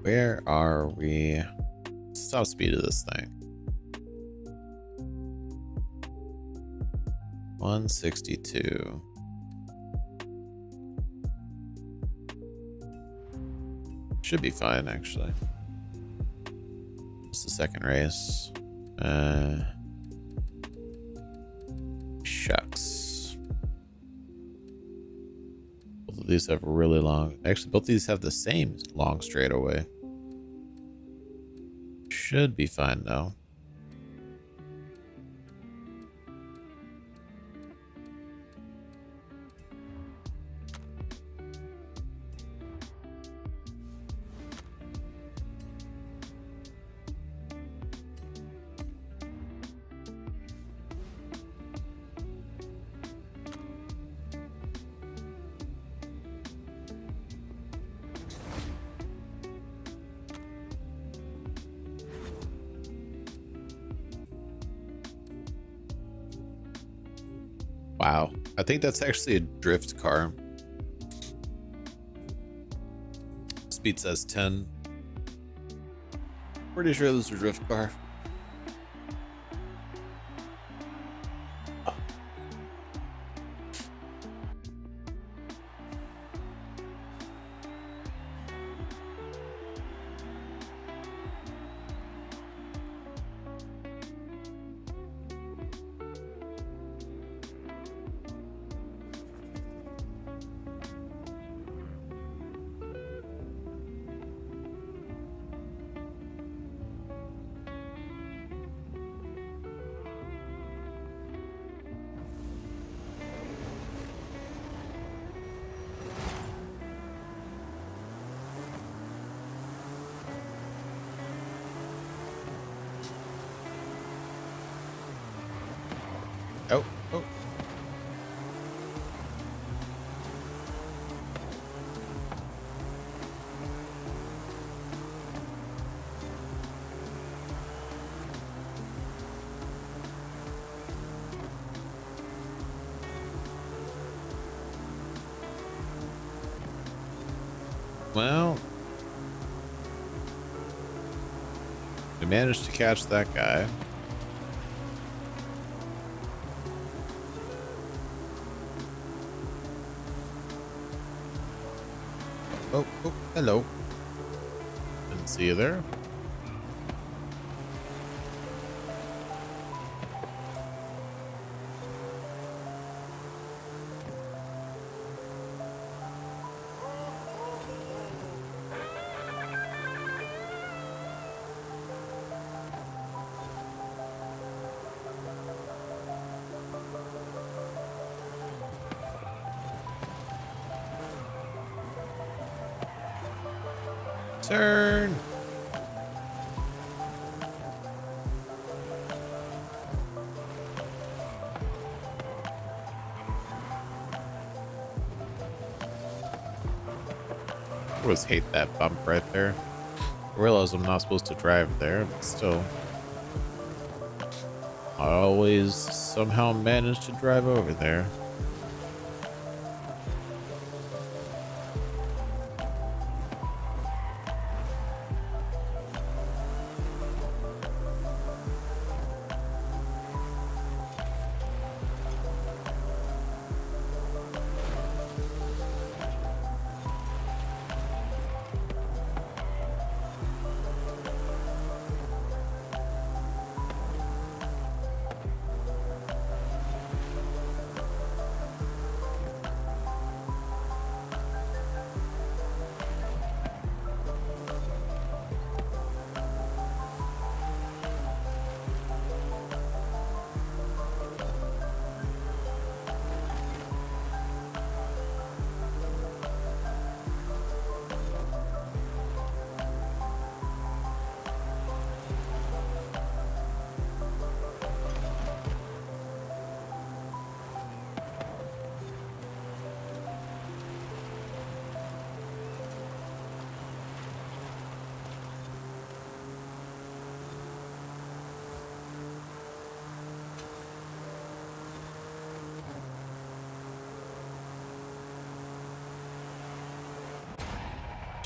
Where are we? Stop speed of this thing. 162. Should be fine, actually. It's the second race. Shucks. Both of these have really long. Actually, both of these have the same long straightaway. Should be fine though. Wow, I think that's actually a drift car. Speed says 10. Pretty sure this is a drift car. Well, we managed to catch that guy. Oh, oh, hello. Didn't see you there. Turn. I always hate that bump right there. I realize I'm not supposed to drive there, but still. I always somehow manage to drive over there.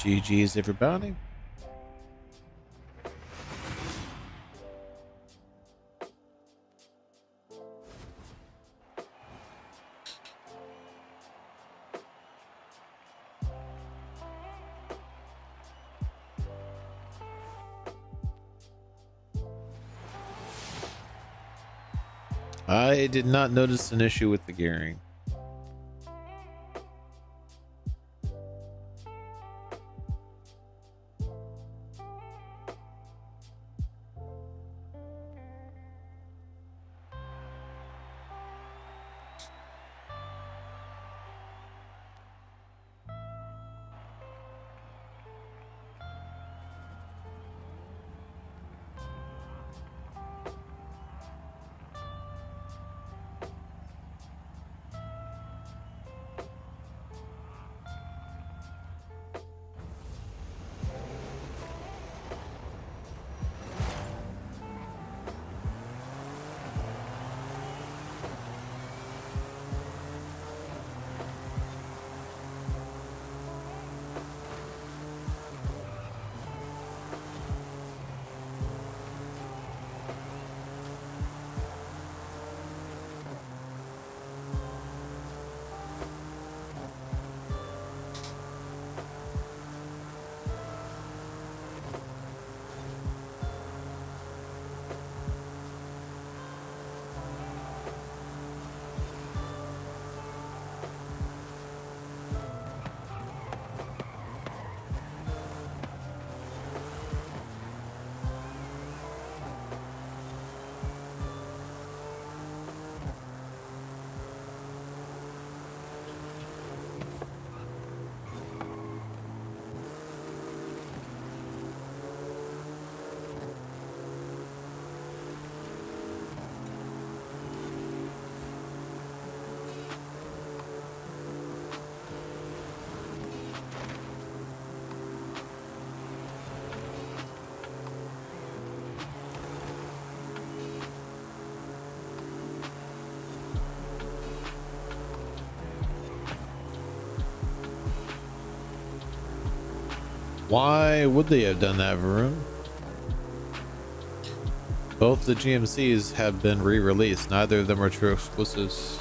GG's everybody. I did not notice an issue with the gearing. Why would they have done that, Varun? Both the GMCs have been re-released. Neither of them are true exclusives.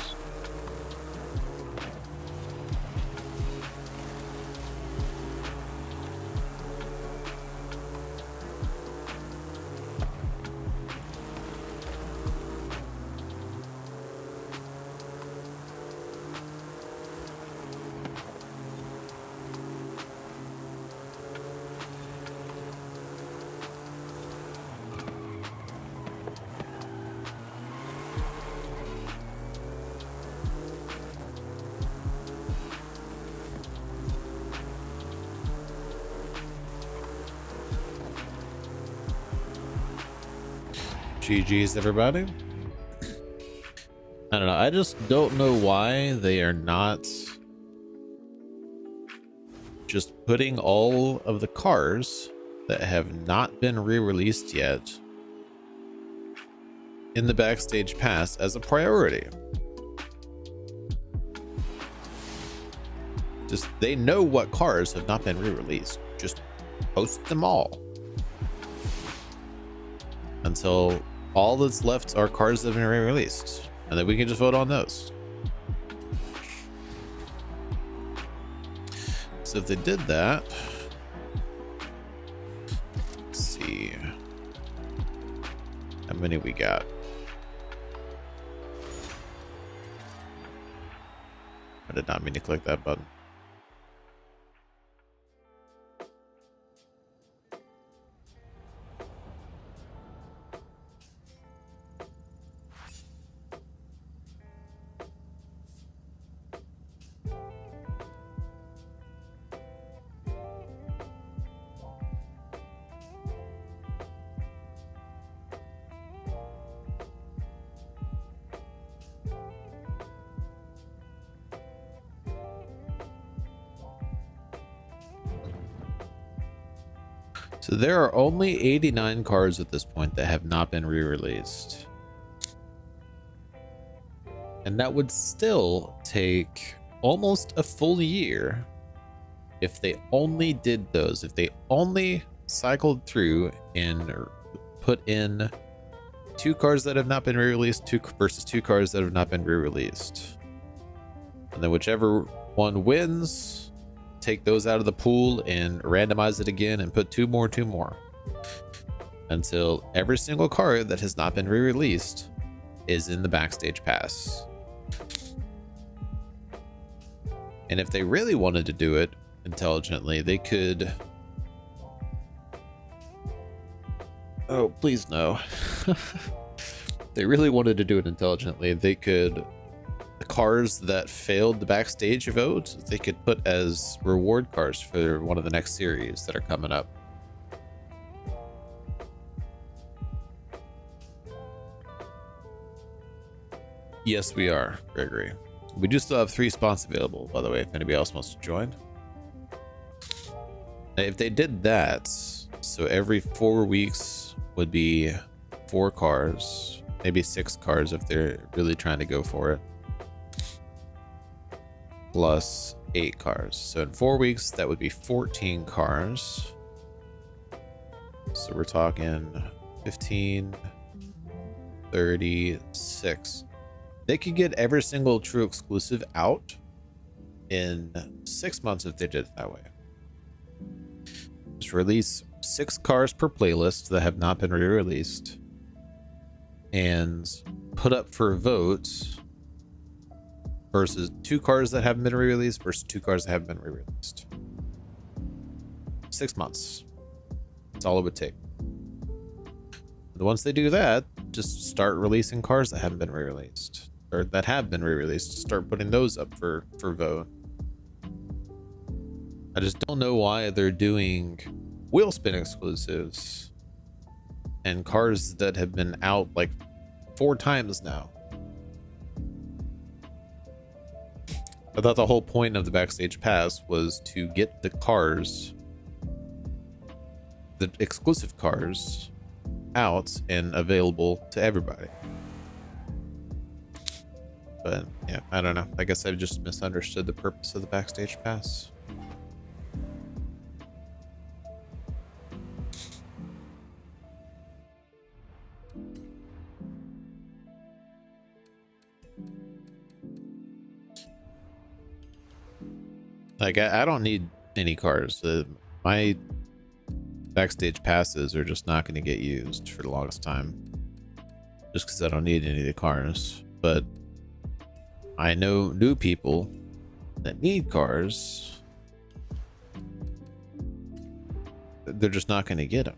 GG's, everybody. I don't know. I just don't know why they are not just putting all of the cars that have not been re-released yet in the Backstage Pass as a priority. Just, they know what cars have not been re-released. Just post them all until all that's left are cars that have been re-released, and then we can just vote on those. So if they did that, let's see how many we got. I did not mean to click that button. So there are only 89 cars at this point that have not been re-released. And that would still take almost a full year if they only did those, if they only cycled through and put in 2 cars that have not been re-released versus 2 cars that have not been re-released. And then whichever one wins, take those out of the pool and randomize it again and put 2 more until every single car that has not been re-released is in the Backstage Pass. And if they really wanted to do it intelligently, they could... Oh, please no. They really wanted to do it intelligently, they could... The cars that failed the Backstage Vote, they could put as reward cars for one of the next series that are coming up. Yes, we are, Gregory. We do still have 3 spots available, by the way, if anybody else wants to join. If they did that, so every 4 weeks would be 4 cars, maybe 6 cars if they're really trying to go for it, plus 8 cars. So in 4 weeks, that would be 14 cars. So we're talking 15, 36. They could get every single true exclusive out in 6 months if they did it that way. Just release 6 cars per playlist that have not been re-released and put up for votes versus 2 cars that haven't been re-released versus 2 cars that haven't been re-released. 6 months. That's all it would take. And once they do that, just start releasing cars that haven't been re-released, or that have been re-released. Start putting those up for vote. I just don't know why they're doing wheel spin exclusives and cars that have been out like 4 times now. I thought the whole point of the Backstage Pass was to get the cars, the exclusive cars, out and available to everybody. But yeah, I don't know. I guess I just misunderstood the purpose of the Backstage Pass. Like I don't need any cars. My backstage passes are just not going to get used for the longest time, just because I don't need any of the cars. But I know new people that need cars. They're just not going to get them.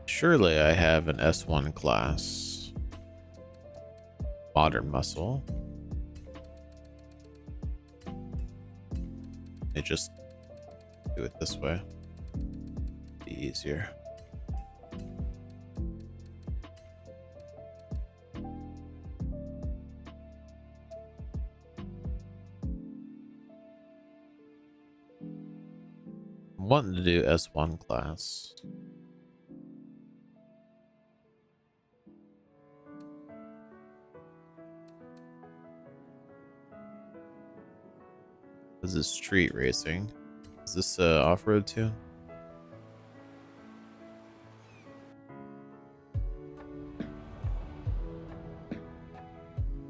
Surely I have an S1 class modern muscle. They just do it this way. Be easier. I'm wanting to do S1 class. This is street racing. Is this off-road too?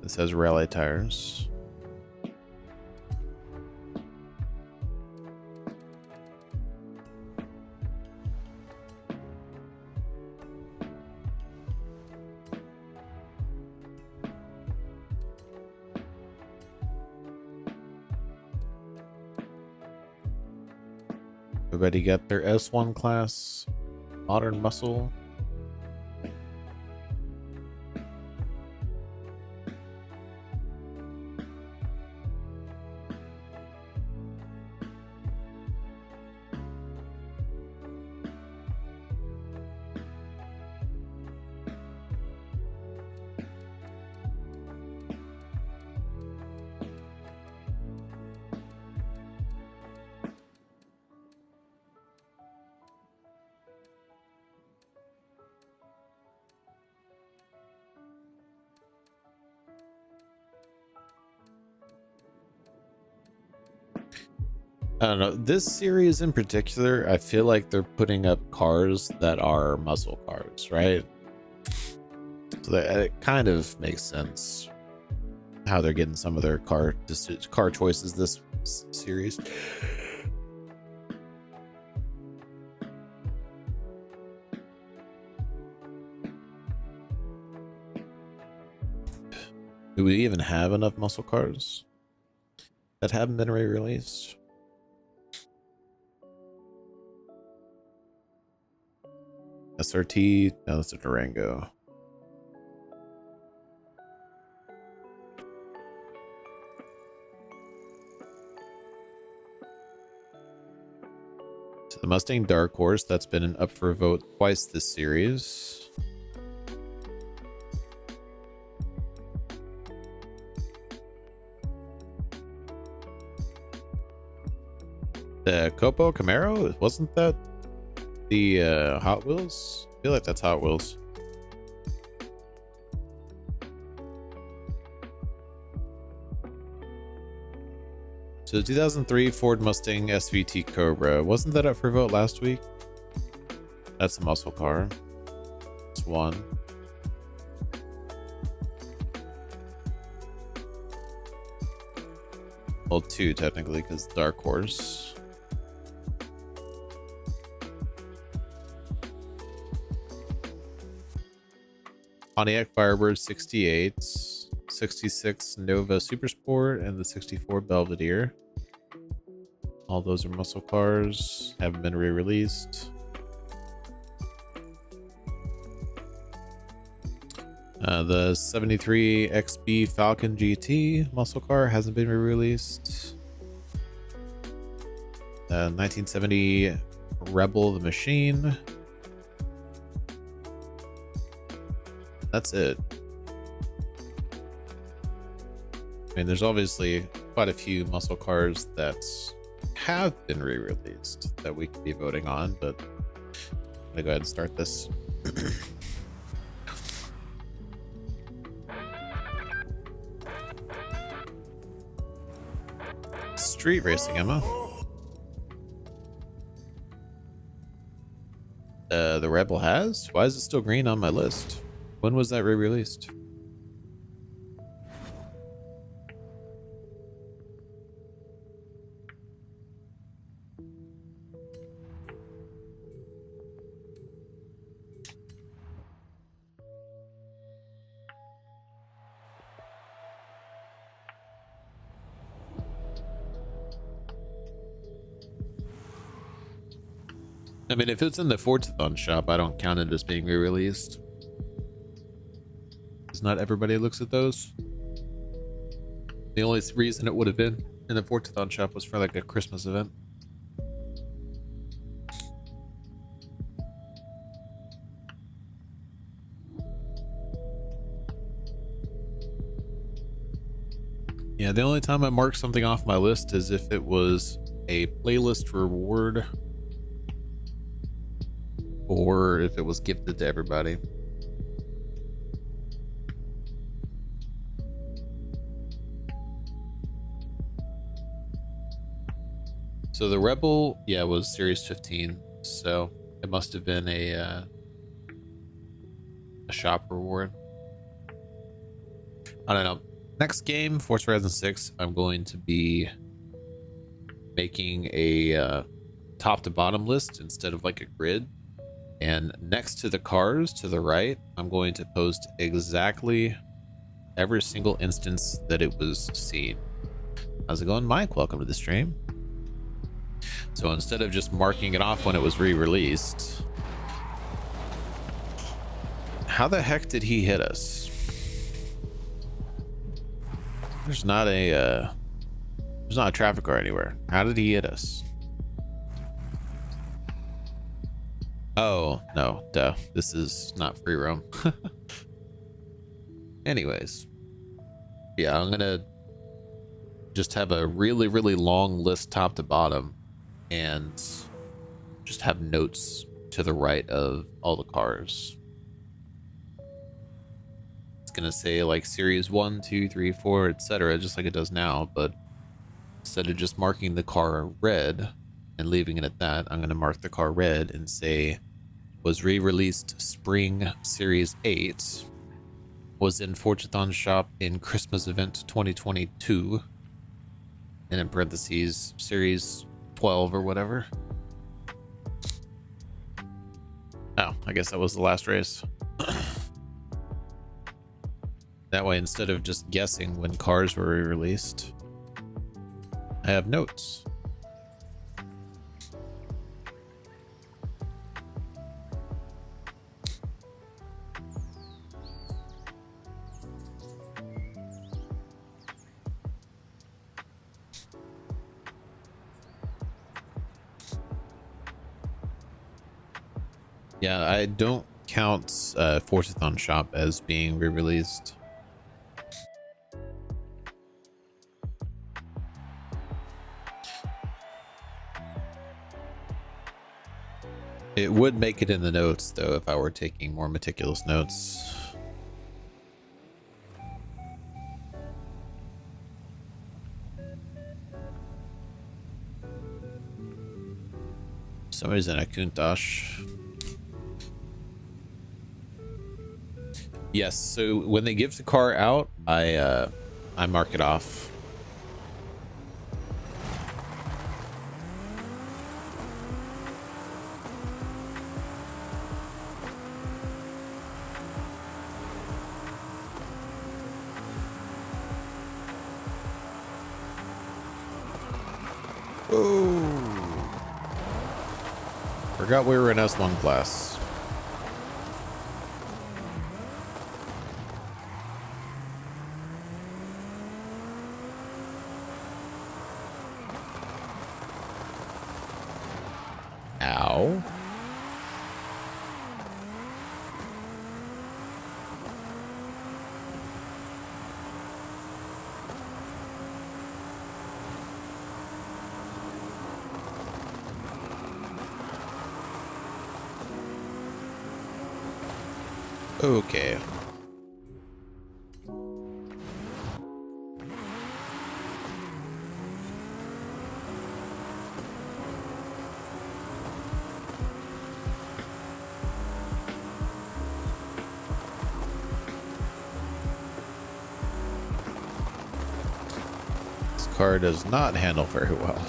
This has rally tires. Everybody got their S1 class modern muscle. I don't know. This series in particular, I feel like they're putting up cars that are muscle cars, right? So that it kind of makes sense how they're getting some of their car choices this series. Do we even have enough muscle cars that haven't been re-released? SRT, no, that's a Durango. So the Mustang Dark Horse, that's been up for a vote twice this series. The Copo Camaro, wasn't that the Hot Wheels? I feel like that's Hot Wheels. So 2003 Ford Mustang SVT Cobra, wasn't that up for vote last week? That's a muscle car. It's one. Well, two technically, because Dark Horse. Pontiac Firebird 68, 66 Nova Supersport, and the 64 Belvedere. All those are muscle cars, haven't been re-released. The 73 XB Falcon GT muscle car hasn't been re-released. 1970 Rebel the Machine. That's it. I mean, there's obviously quite a few muscle cars that have been re-released that we could be voting on, but I'm gonna go ahead and start this. Street racing ammo. The Rebel has? Why is it still green on my list? When was that re-released? I mean, if it's in the Forzathon shop, I don't count it as being re-released. Because not everybody looks at those. The only reason it would have been in the Forzathon shop was for like a Christmas event. Yeah, the only time I mark something off my list is if it was a playlist reward or if it was gifted to everybody. So the Rebel, yeah, was Series 15, so it must have been a shop reward. I don't know. Next game, Forza Horizon 6, I'm going to be making a top to bottom list instead of like a grid. And next to the cars to the right, I'm going to post exactly every single instance that it was seen. How's it going, Mike? Welcome to the stream. So instead of just marking it off when it was re-released, how the heck did he hit us? There's not a traffic car anywhere. How did he hit us? Oh, no, duh. This is not free roam. Anyways. Yeah, I'm gonna just have a really, really long list top to bottom and just have notes to the right of all the cars. It's gonna say like series 1, 2, 3, 4, etc., just like it does now, but instead of just marking the car red and leaving it at that, I'm gonna mark the car red and say was re-released spring series 8, was in Forzathon shop in Christmas event 2022, and in parentheses series 12 or whatever. Oh, I guess that was the last race. That way, instead of just guessing when cars were re-released, I have notes. Yeah, I don't count Forzathon shop as being re-released. It would make it in the notes, though, if I were taking more meticulous notes. Somebody's in a Countach. Yes, so when they give the car out, I mark it off. Oh, forgot we were in S1 class. Ow. Okay. car does not handle very well.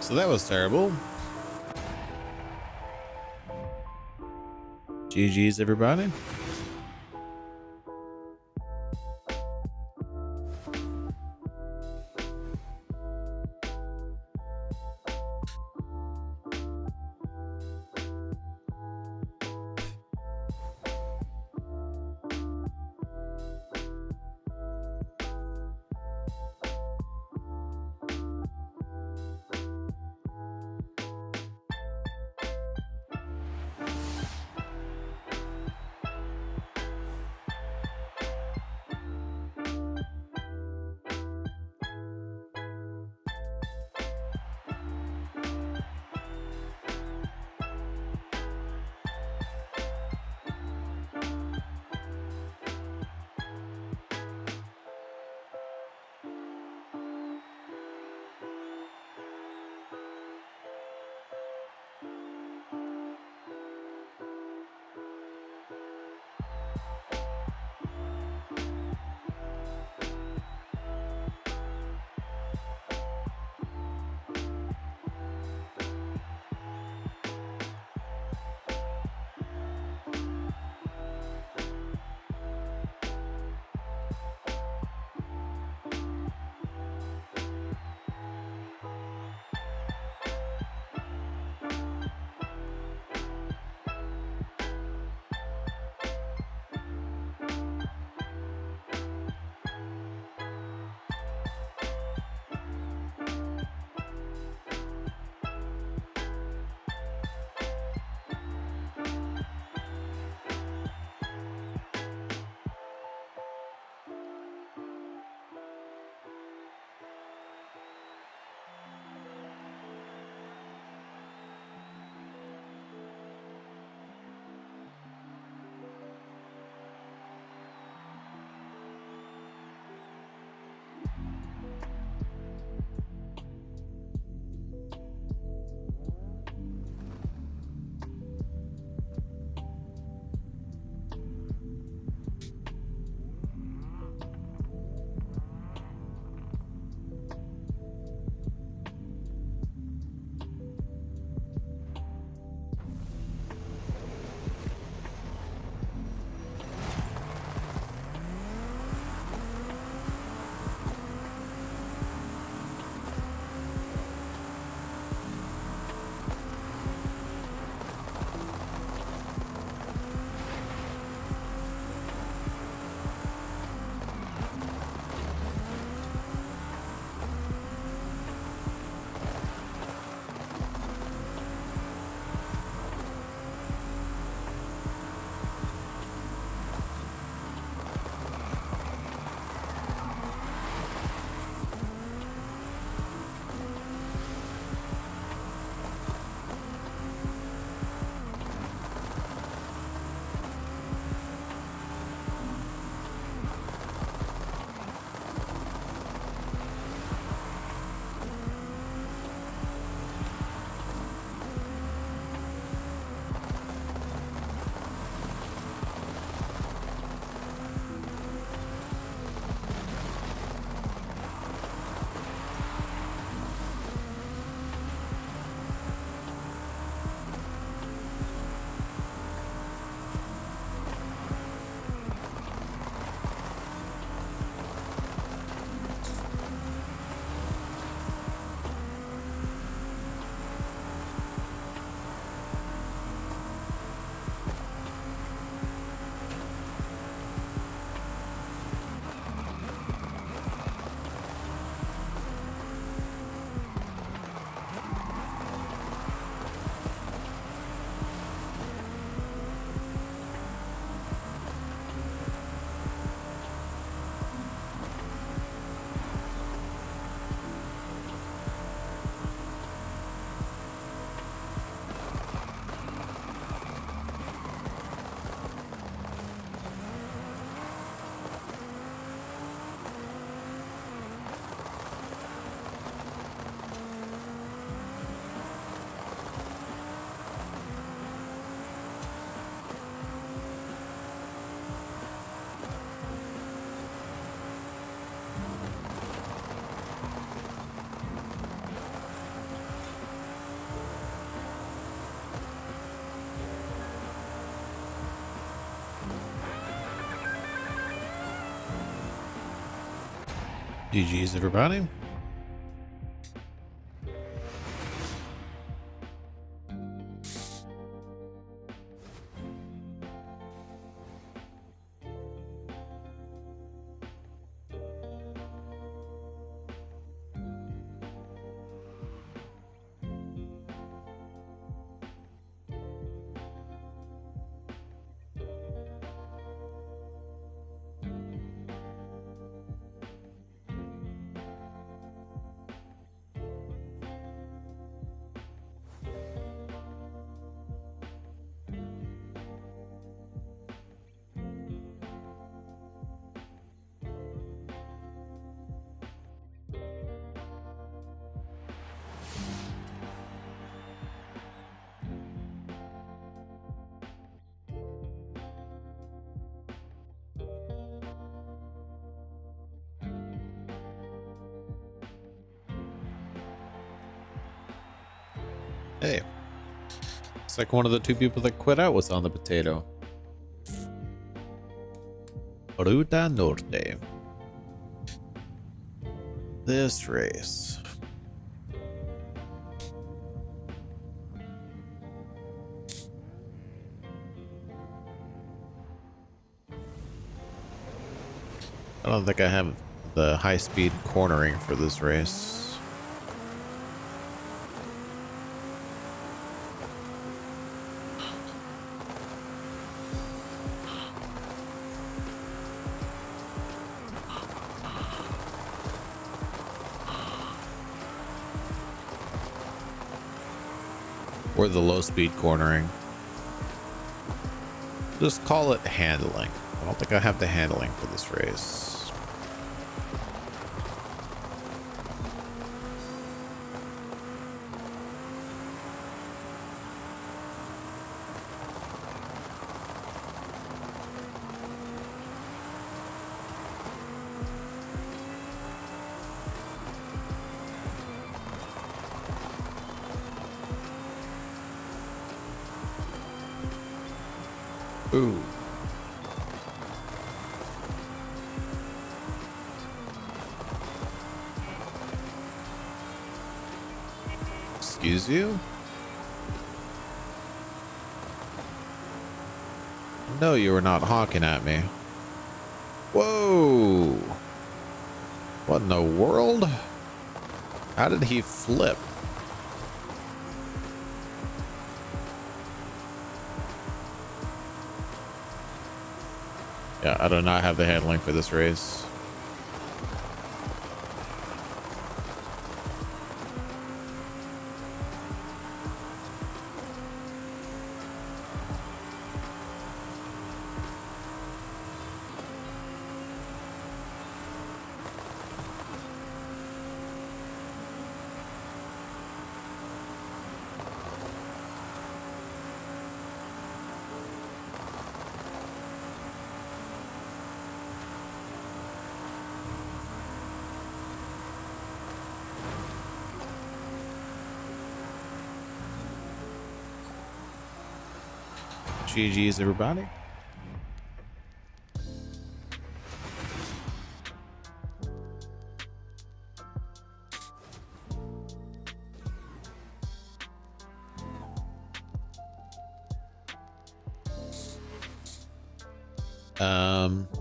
So that was terrible. GG's, everybody. GG's, everybody. Hey, it's like one of the two people that quit out was on the potato. Ruta Norte. This race. I don't think I have the high-speed cornering for this race. Or the low-speed cornering. Just call it handling. I don't think I have the handling for this race. Ooh. Excuse you? No, you were not honking at me. Whoa. What in the world? How did he flip? Yeah, I do not have the handling for this race. GG's, everybody.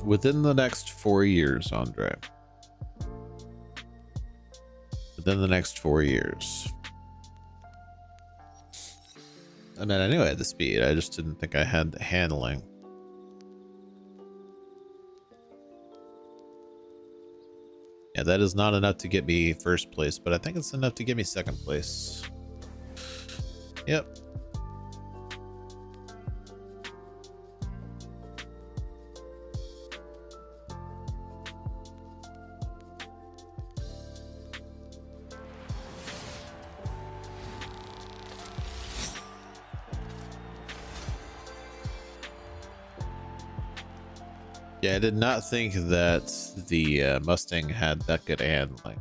Within the next 4 years, Andre. Within the next 4 years. I mean, I knew I had the speed. I just didn't think I had the handling. Yeah, that is not enough to get me first place, but I think it's enough to get me second place. Yep. Yeah, I did not think that the Mustang had that good handling.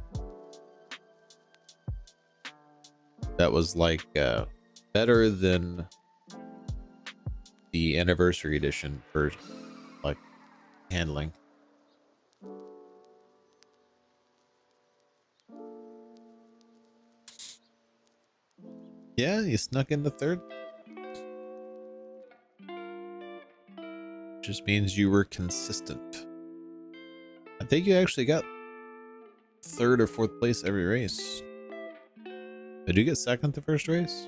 That was like better than the anniversary edition for like handling. Yeah, you snuck into third. Just means you were consistent. I think you actually got third or fourth place every race. Did you get second the first race?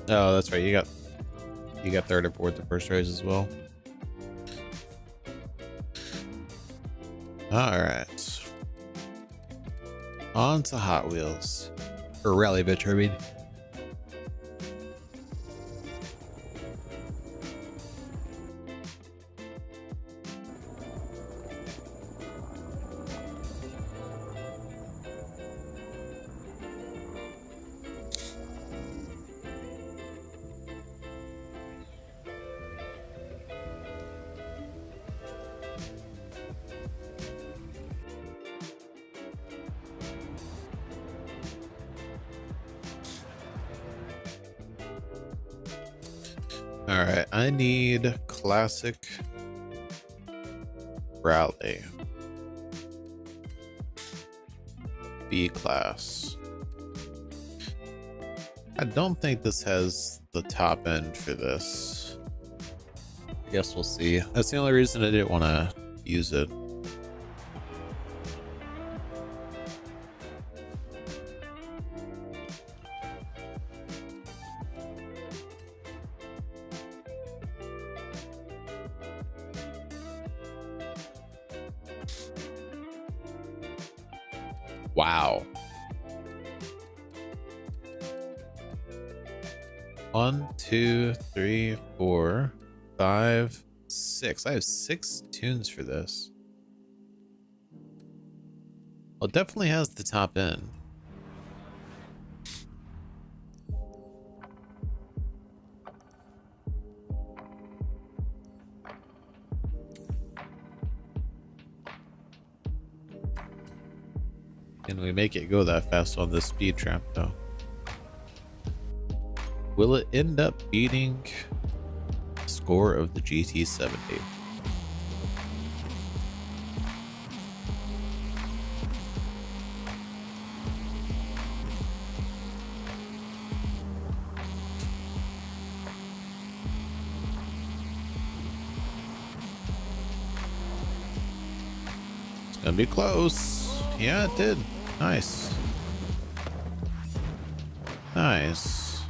Oh, that's right. You got third or fourth the first race as well. All right. On to Hot Wheels. Or Rally Bitch, I mean. All right, I need classic rally B class. I don't think this has the top end for this. I guess we'll see. That's the only reason I didn't want to use it. Wow. 1, 2, 3, 4, 5, 6. I have 6 tunes for this. Well, it definitely has the top end. Can we make it go that fast on this speed trap, though? Will it end up beating the score of the GT70? It's gonna be close. Yeah, it did. Nice. Nice.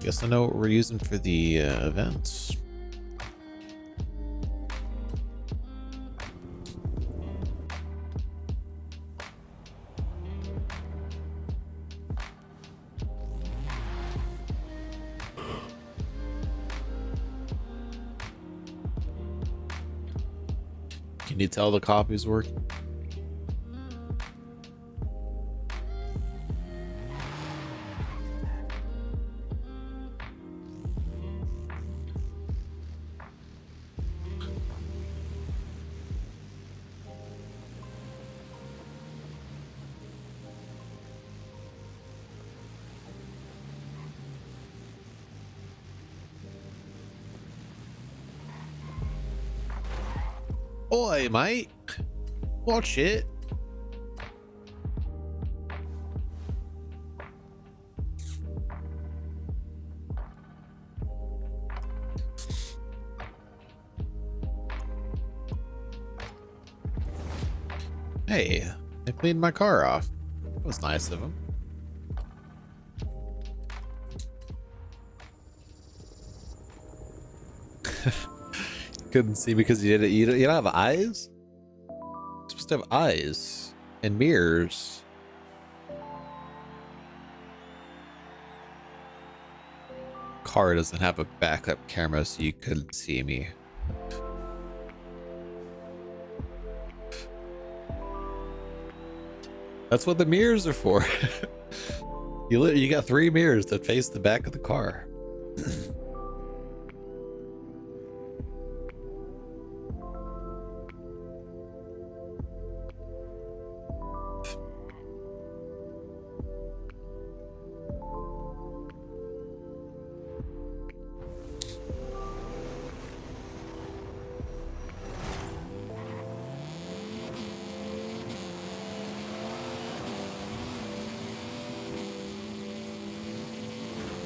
Guess I know what we're using for the events. Can you tell the copy's working? Oi, mate. Watch it. Hey, they cleaned my car off. That was nice of them. Couldn't see because you didn't. You don't have eyes. You're supposed to have eyes and mirrors. Car doesn't have a backup camera, so you couldn't see me. That's what the mirrors are for. You got 3 mirrors that face the back of the car.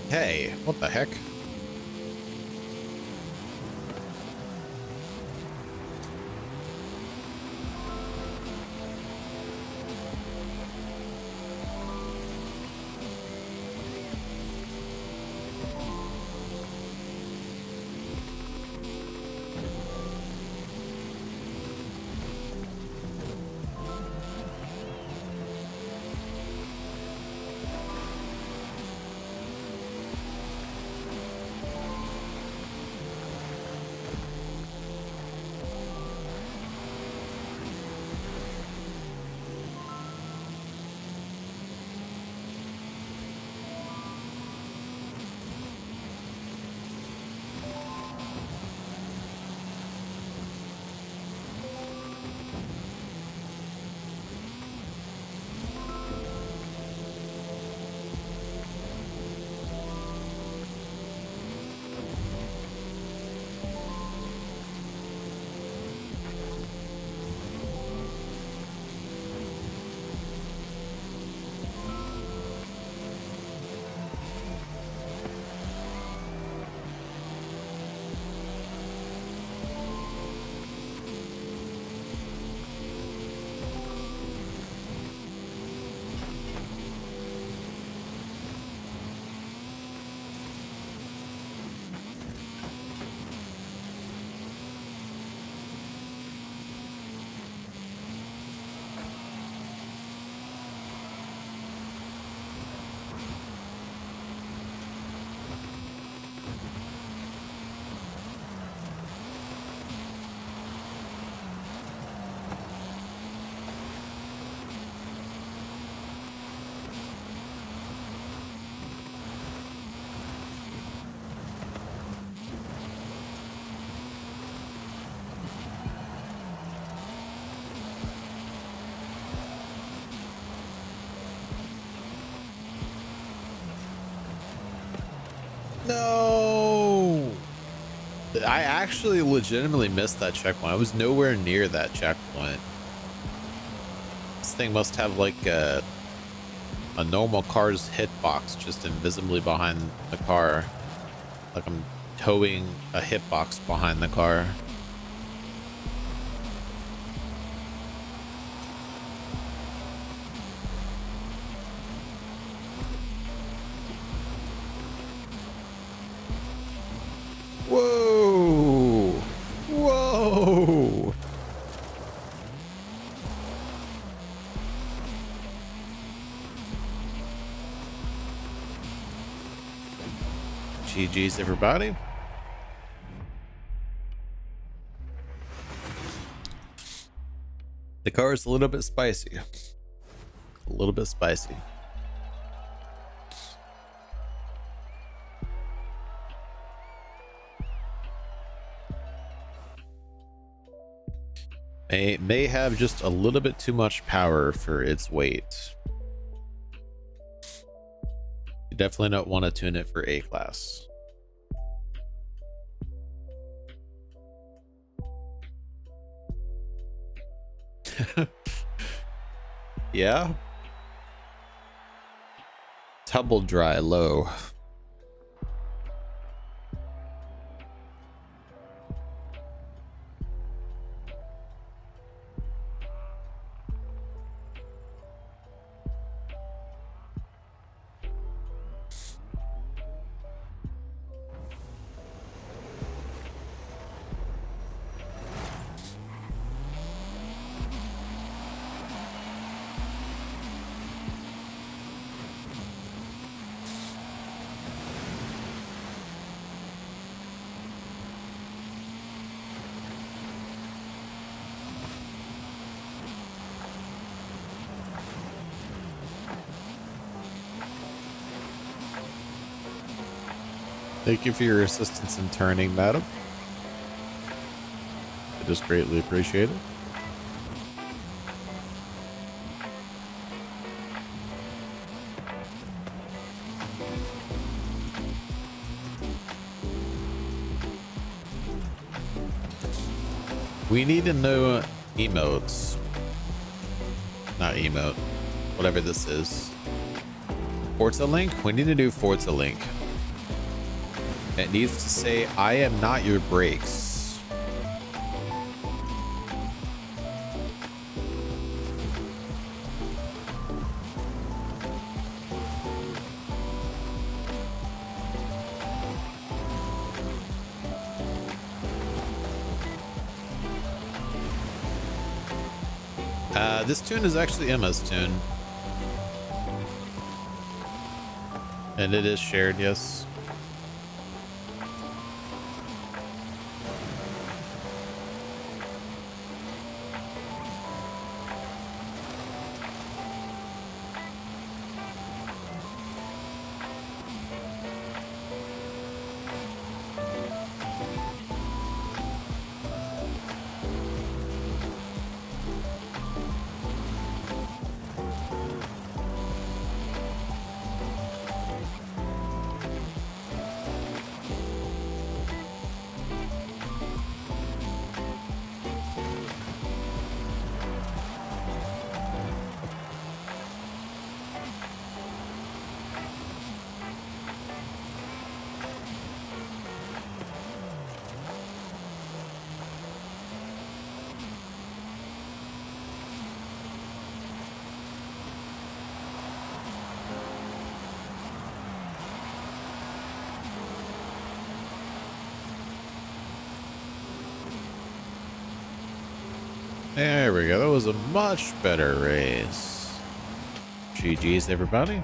Hey, what the heck? No! I actually legitimately missed that checkpoint. I was nowhere near that checkpoint. This thing must have like a normal car's hitbox just invisibly behind the car. Like I'm towing a hitbox behind the car. Whoa! Whoa! GG's, everybody. The car is a little bit spicy. A little bit spicy. May have just a little bit too much power for its weight. You definitely don't want to tune it for A class. Yeah. Tumble dry low. Thank you for your assistance in turning, madam. I just greatly appreciate it. We need to know emotes. Not emote. Whatever this is. Forza link? We need to do Forza link. It needs to say, I am not your brakes. This tune is actually Emma's tune. And it is shared, yes. There we go. That was a much better race. GG's, everybody.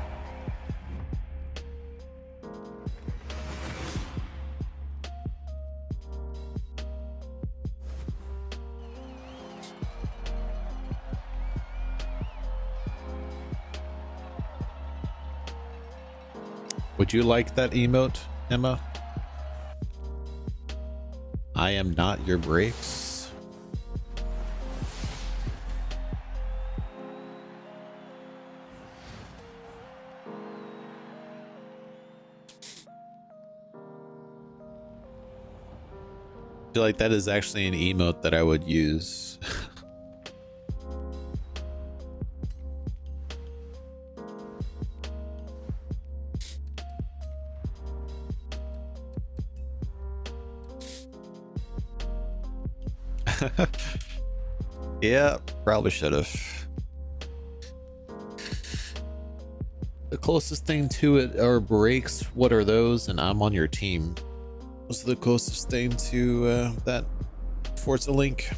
Would you like that emote, Emma? I am not your brakes. I feel like that is actually an emote that I would use. Yeah, probably should have. The closest thing to it are brakes. What are those? And I'm on your team. What's the closest thing to that Forza link?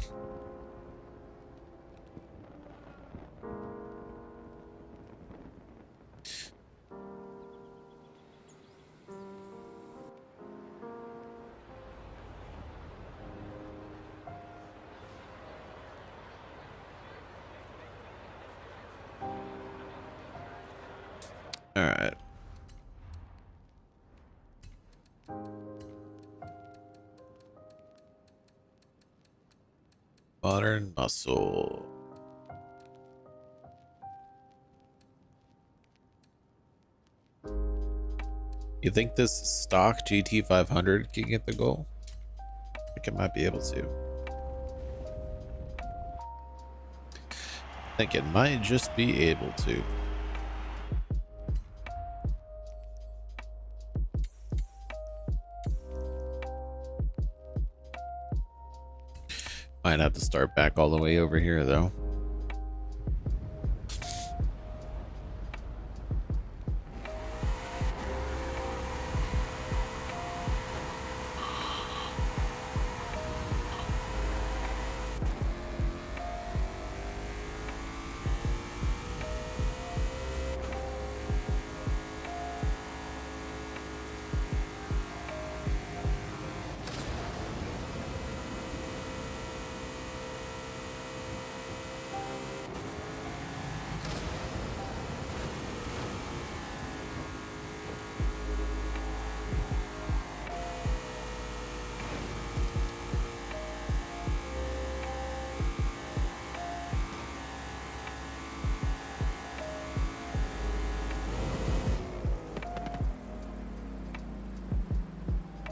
All right. Modern muscle. You think this stock GT500 can get the goal? I think it might be able to. I think it might just be able to. Might have to start back all the way over here though.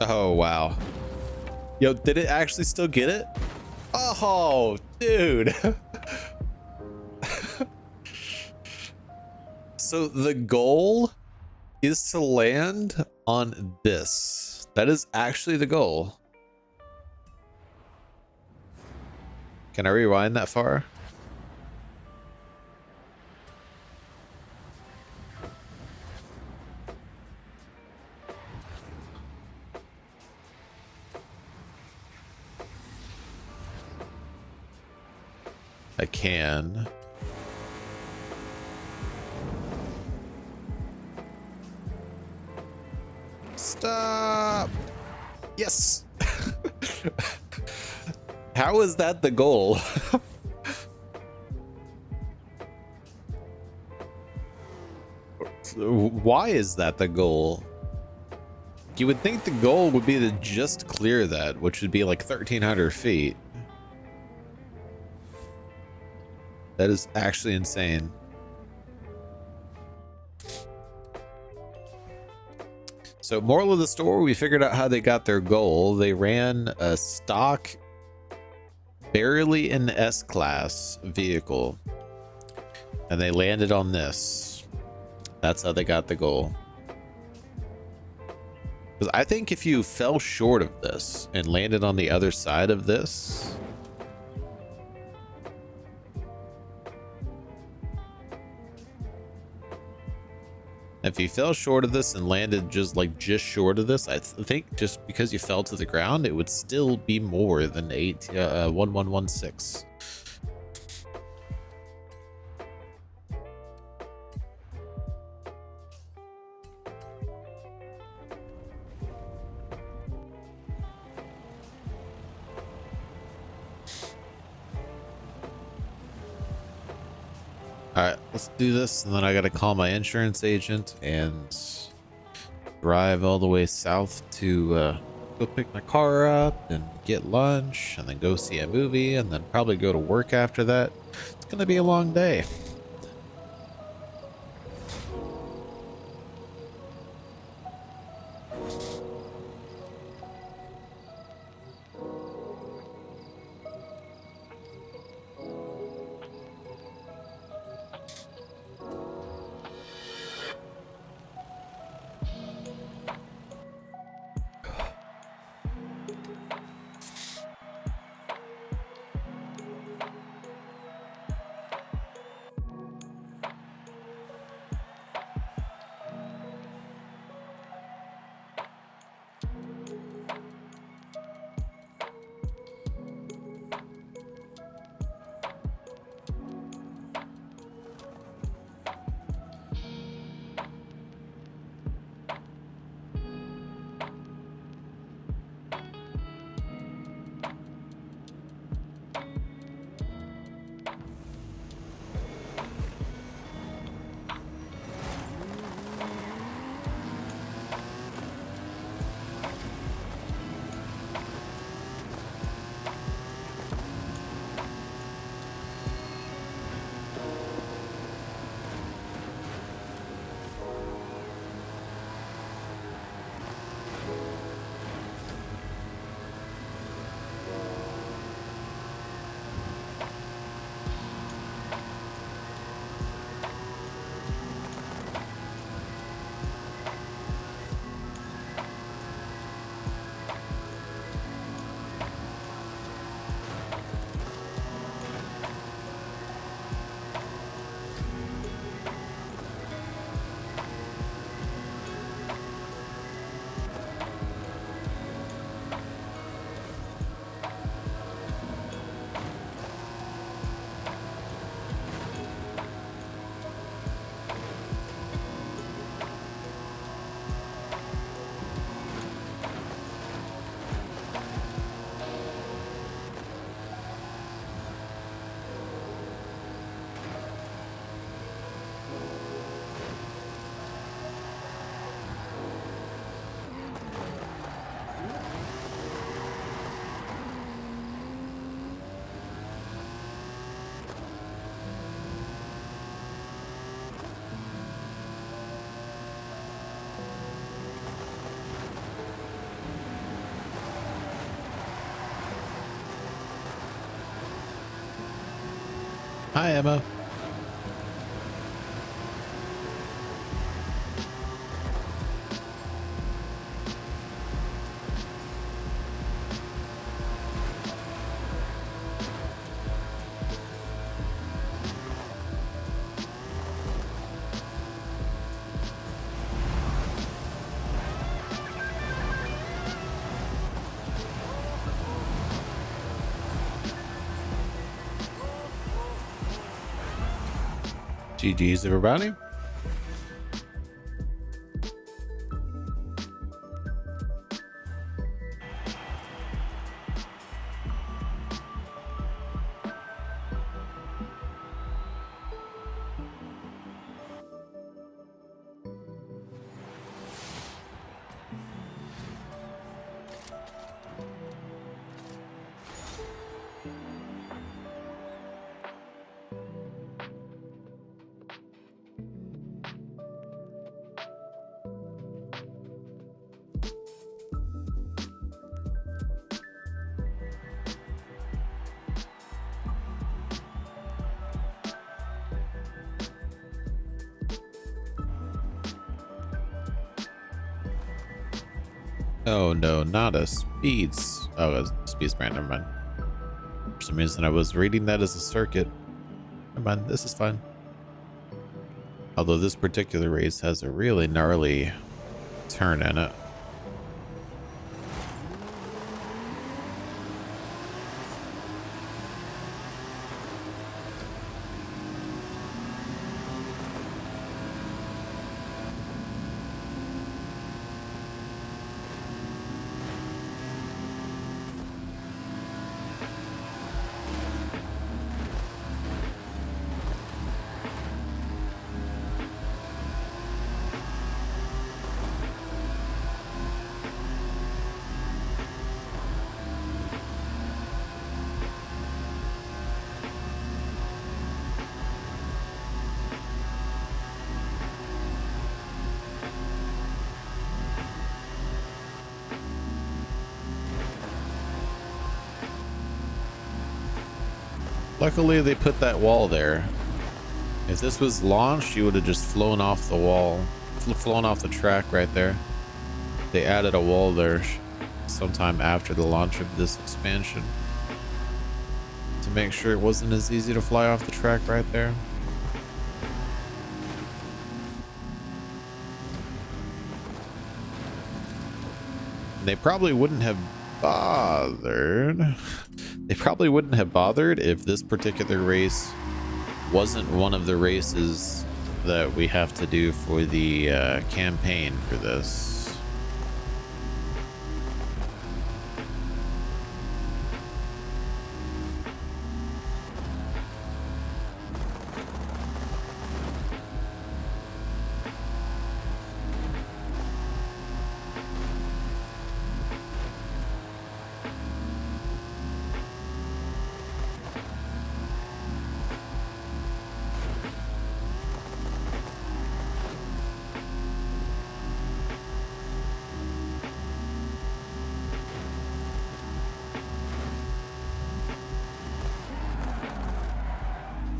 Oh, wow. Yo, did it actually still get it? Oh, dude. So the goal is to land on this. That is actually the goal. Can I rewind that far? I can. Stop. Yes. How is that the goal? Why is that the goal? You would think the goal would be to just clear that, which would be like 1,300 feet. That is actually insane. So moral of the story, we figured out how they got their goal. They ran a stock, barely an S-Class vehicle, and they landed on this. That's how they got the goal. Because I think if you fell short of this and landed on the other side of this, if you fell short of this and landed just short of this, I think just because you fell to the ground, it would still be more than 1116. All right, let's do this, and then I gotta call my insurance agent and drive all the way south to go pick my car up and get lunch, and then go see a movie, and then probably go to work after that. It's gonna be a long day. Hi, Emma. GG's, everybody. Oh no, not a speeds. Oh, a speeds brand. Never mind. For some reason, I was reading that as a circuit. Never mind. This is fine. Although this particular race has a really gnarly turn in it. Luckily, they put that wall there. If this was launched, you would have just flown off the wall, flown off the track right there. They added a wall there sometime after the launch of this expansion to make sure it wasn't as easy to fly off the track right there. And they probably wouldn't have bothered. They probably wouldn't have bothered if this particular race wasn't one of the races that we have to do for the campaign for this.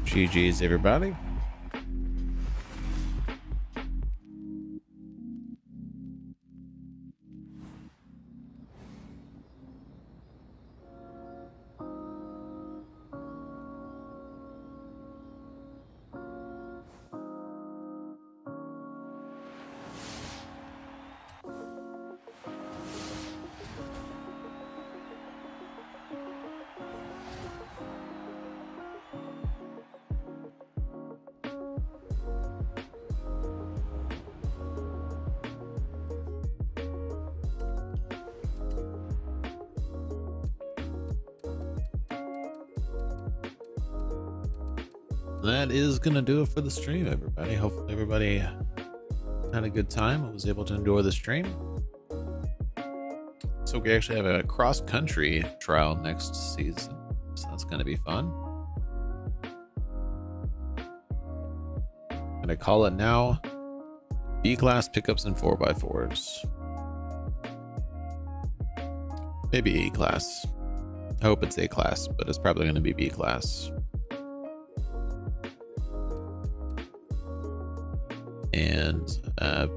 GG's, everybody. That is gonna do it for the stream, everybody. Hopefully everybody had a good time and was able to enjoy the stream. So we actually have a cross-country trial next season, so that's gonna be fun. And I call it now B-class pickups and 4x4s. Maybe A-class. I hope it's A-class, but it's probably gonna be B-class. and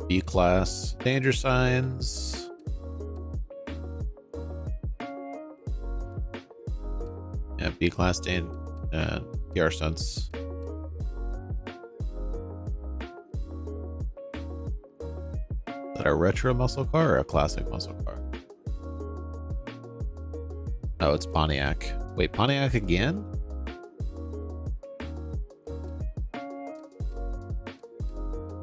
B class danger signs. Yeah, B class PR stunts. Is that a retro muscle car or a classic muscle car? Oh, it's Pontiac. Wait, Pontiac again?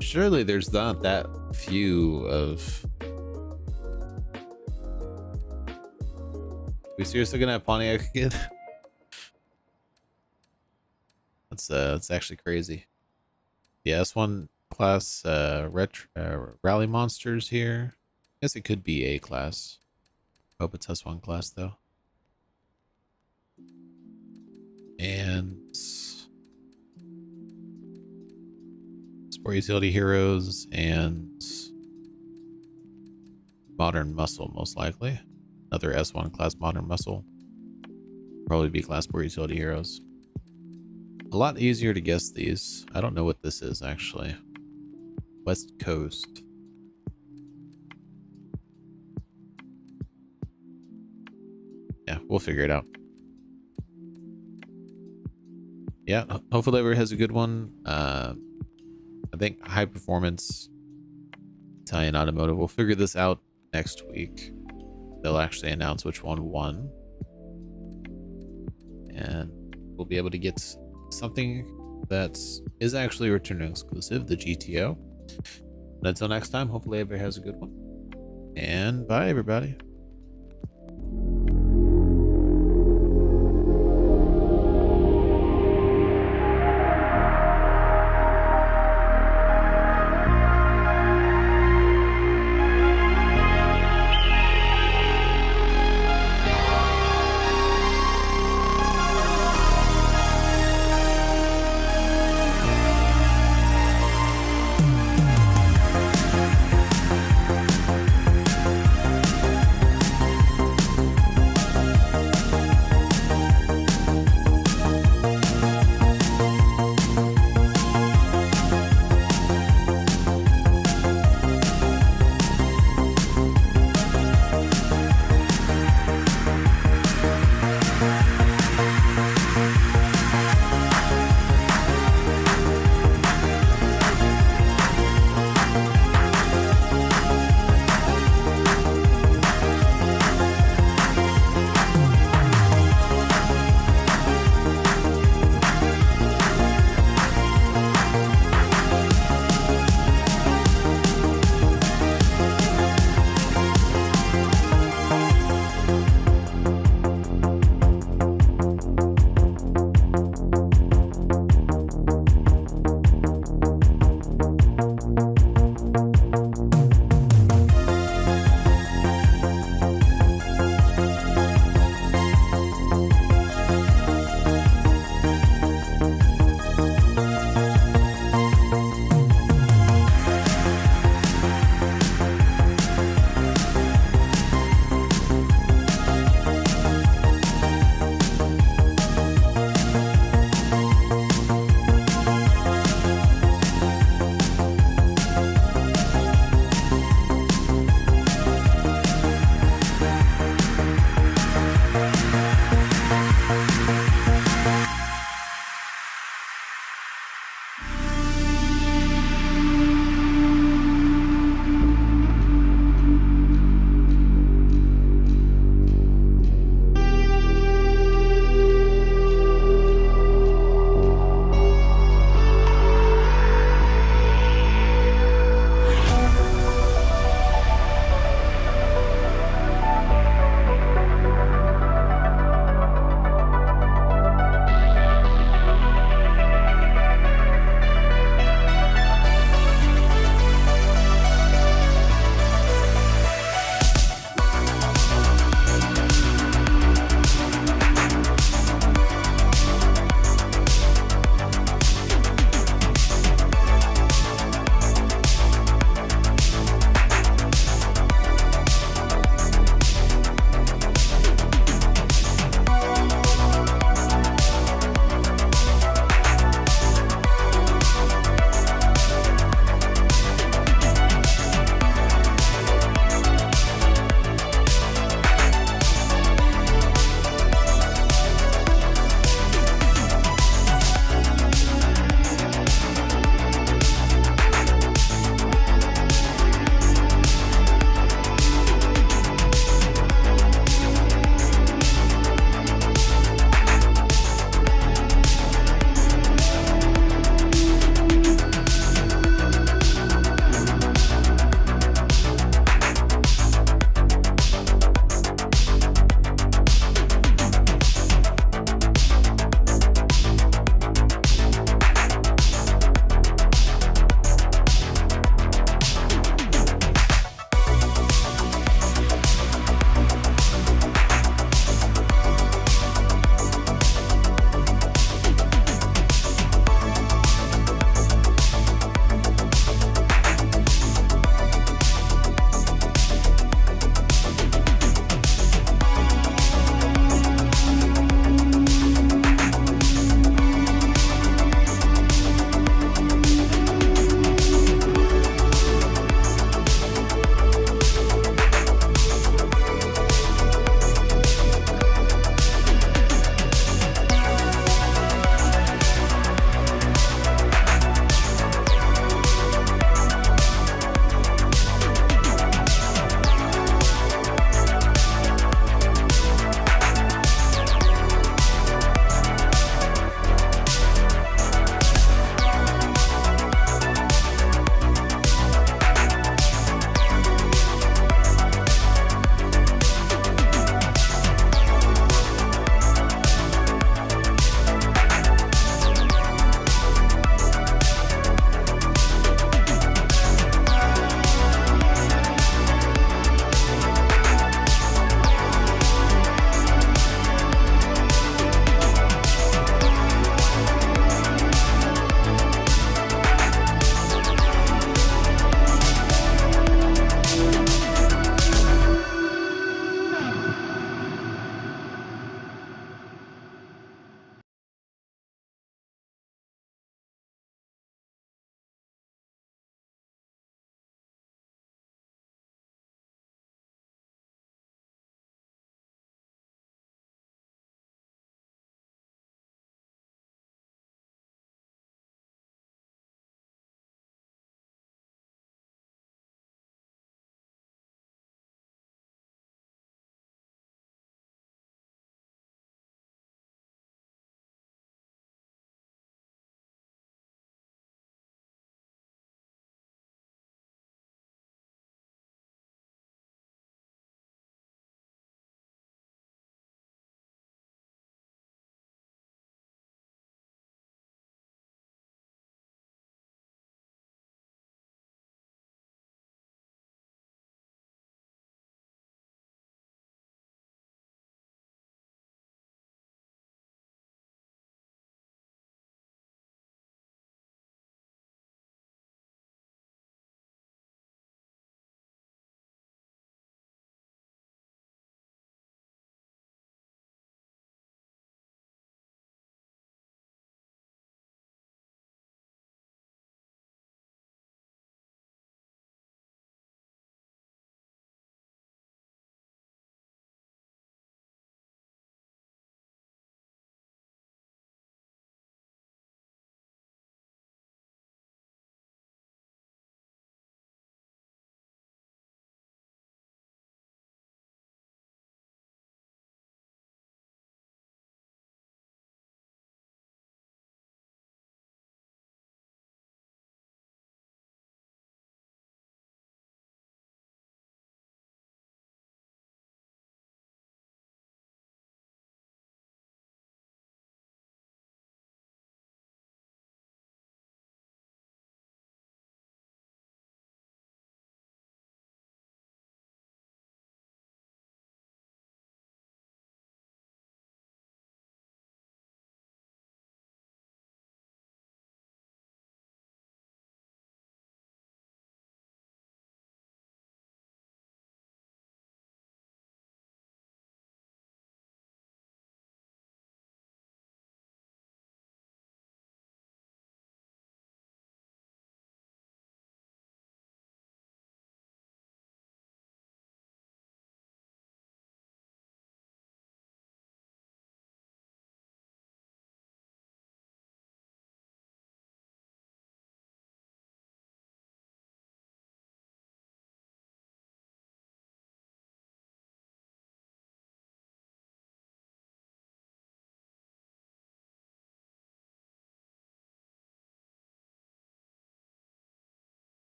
Surely there's not that few of... We seriously gonna have Pontiac again? That's actually crazy. The S1 class rally monsters here. I guess it could be A class. Hope it's S1 class though. And Sport Utility Heroes and Modern Muscle, most likely. Another S1 class Modern Muscle. Probably B class Sport Utility Heroes. A lot easier to guess these. I don't know what this is actually. West Coast. Yeah, we'll figure it out. Yeah, hopefully everyone has a good one. I think high performance Italian automotive. We'll figure this out next week. They'll actually announce which one won. And we'll be able to get something that is actually return exclusive, the GTO. But until next time, hopefully everybody has a good one. And bye, everybody.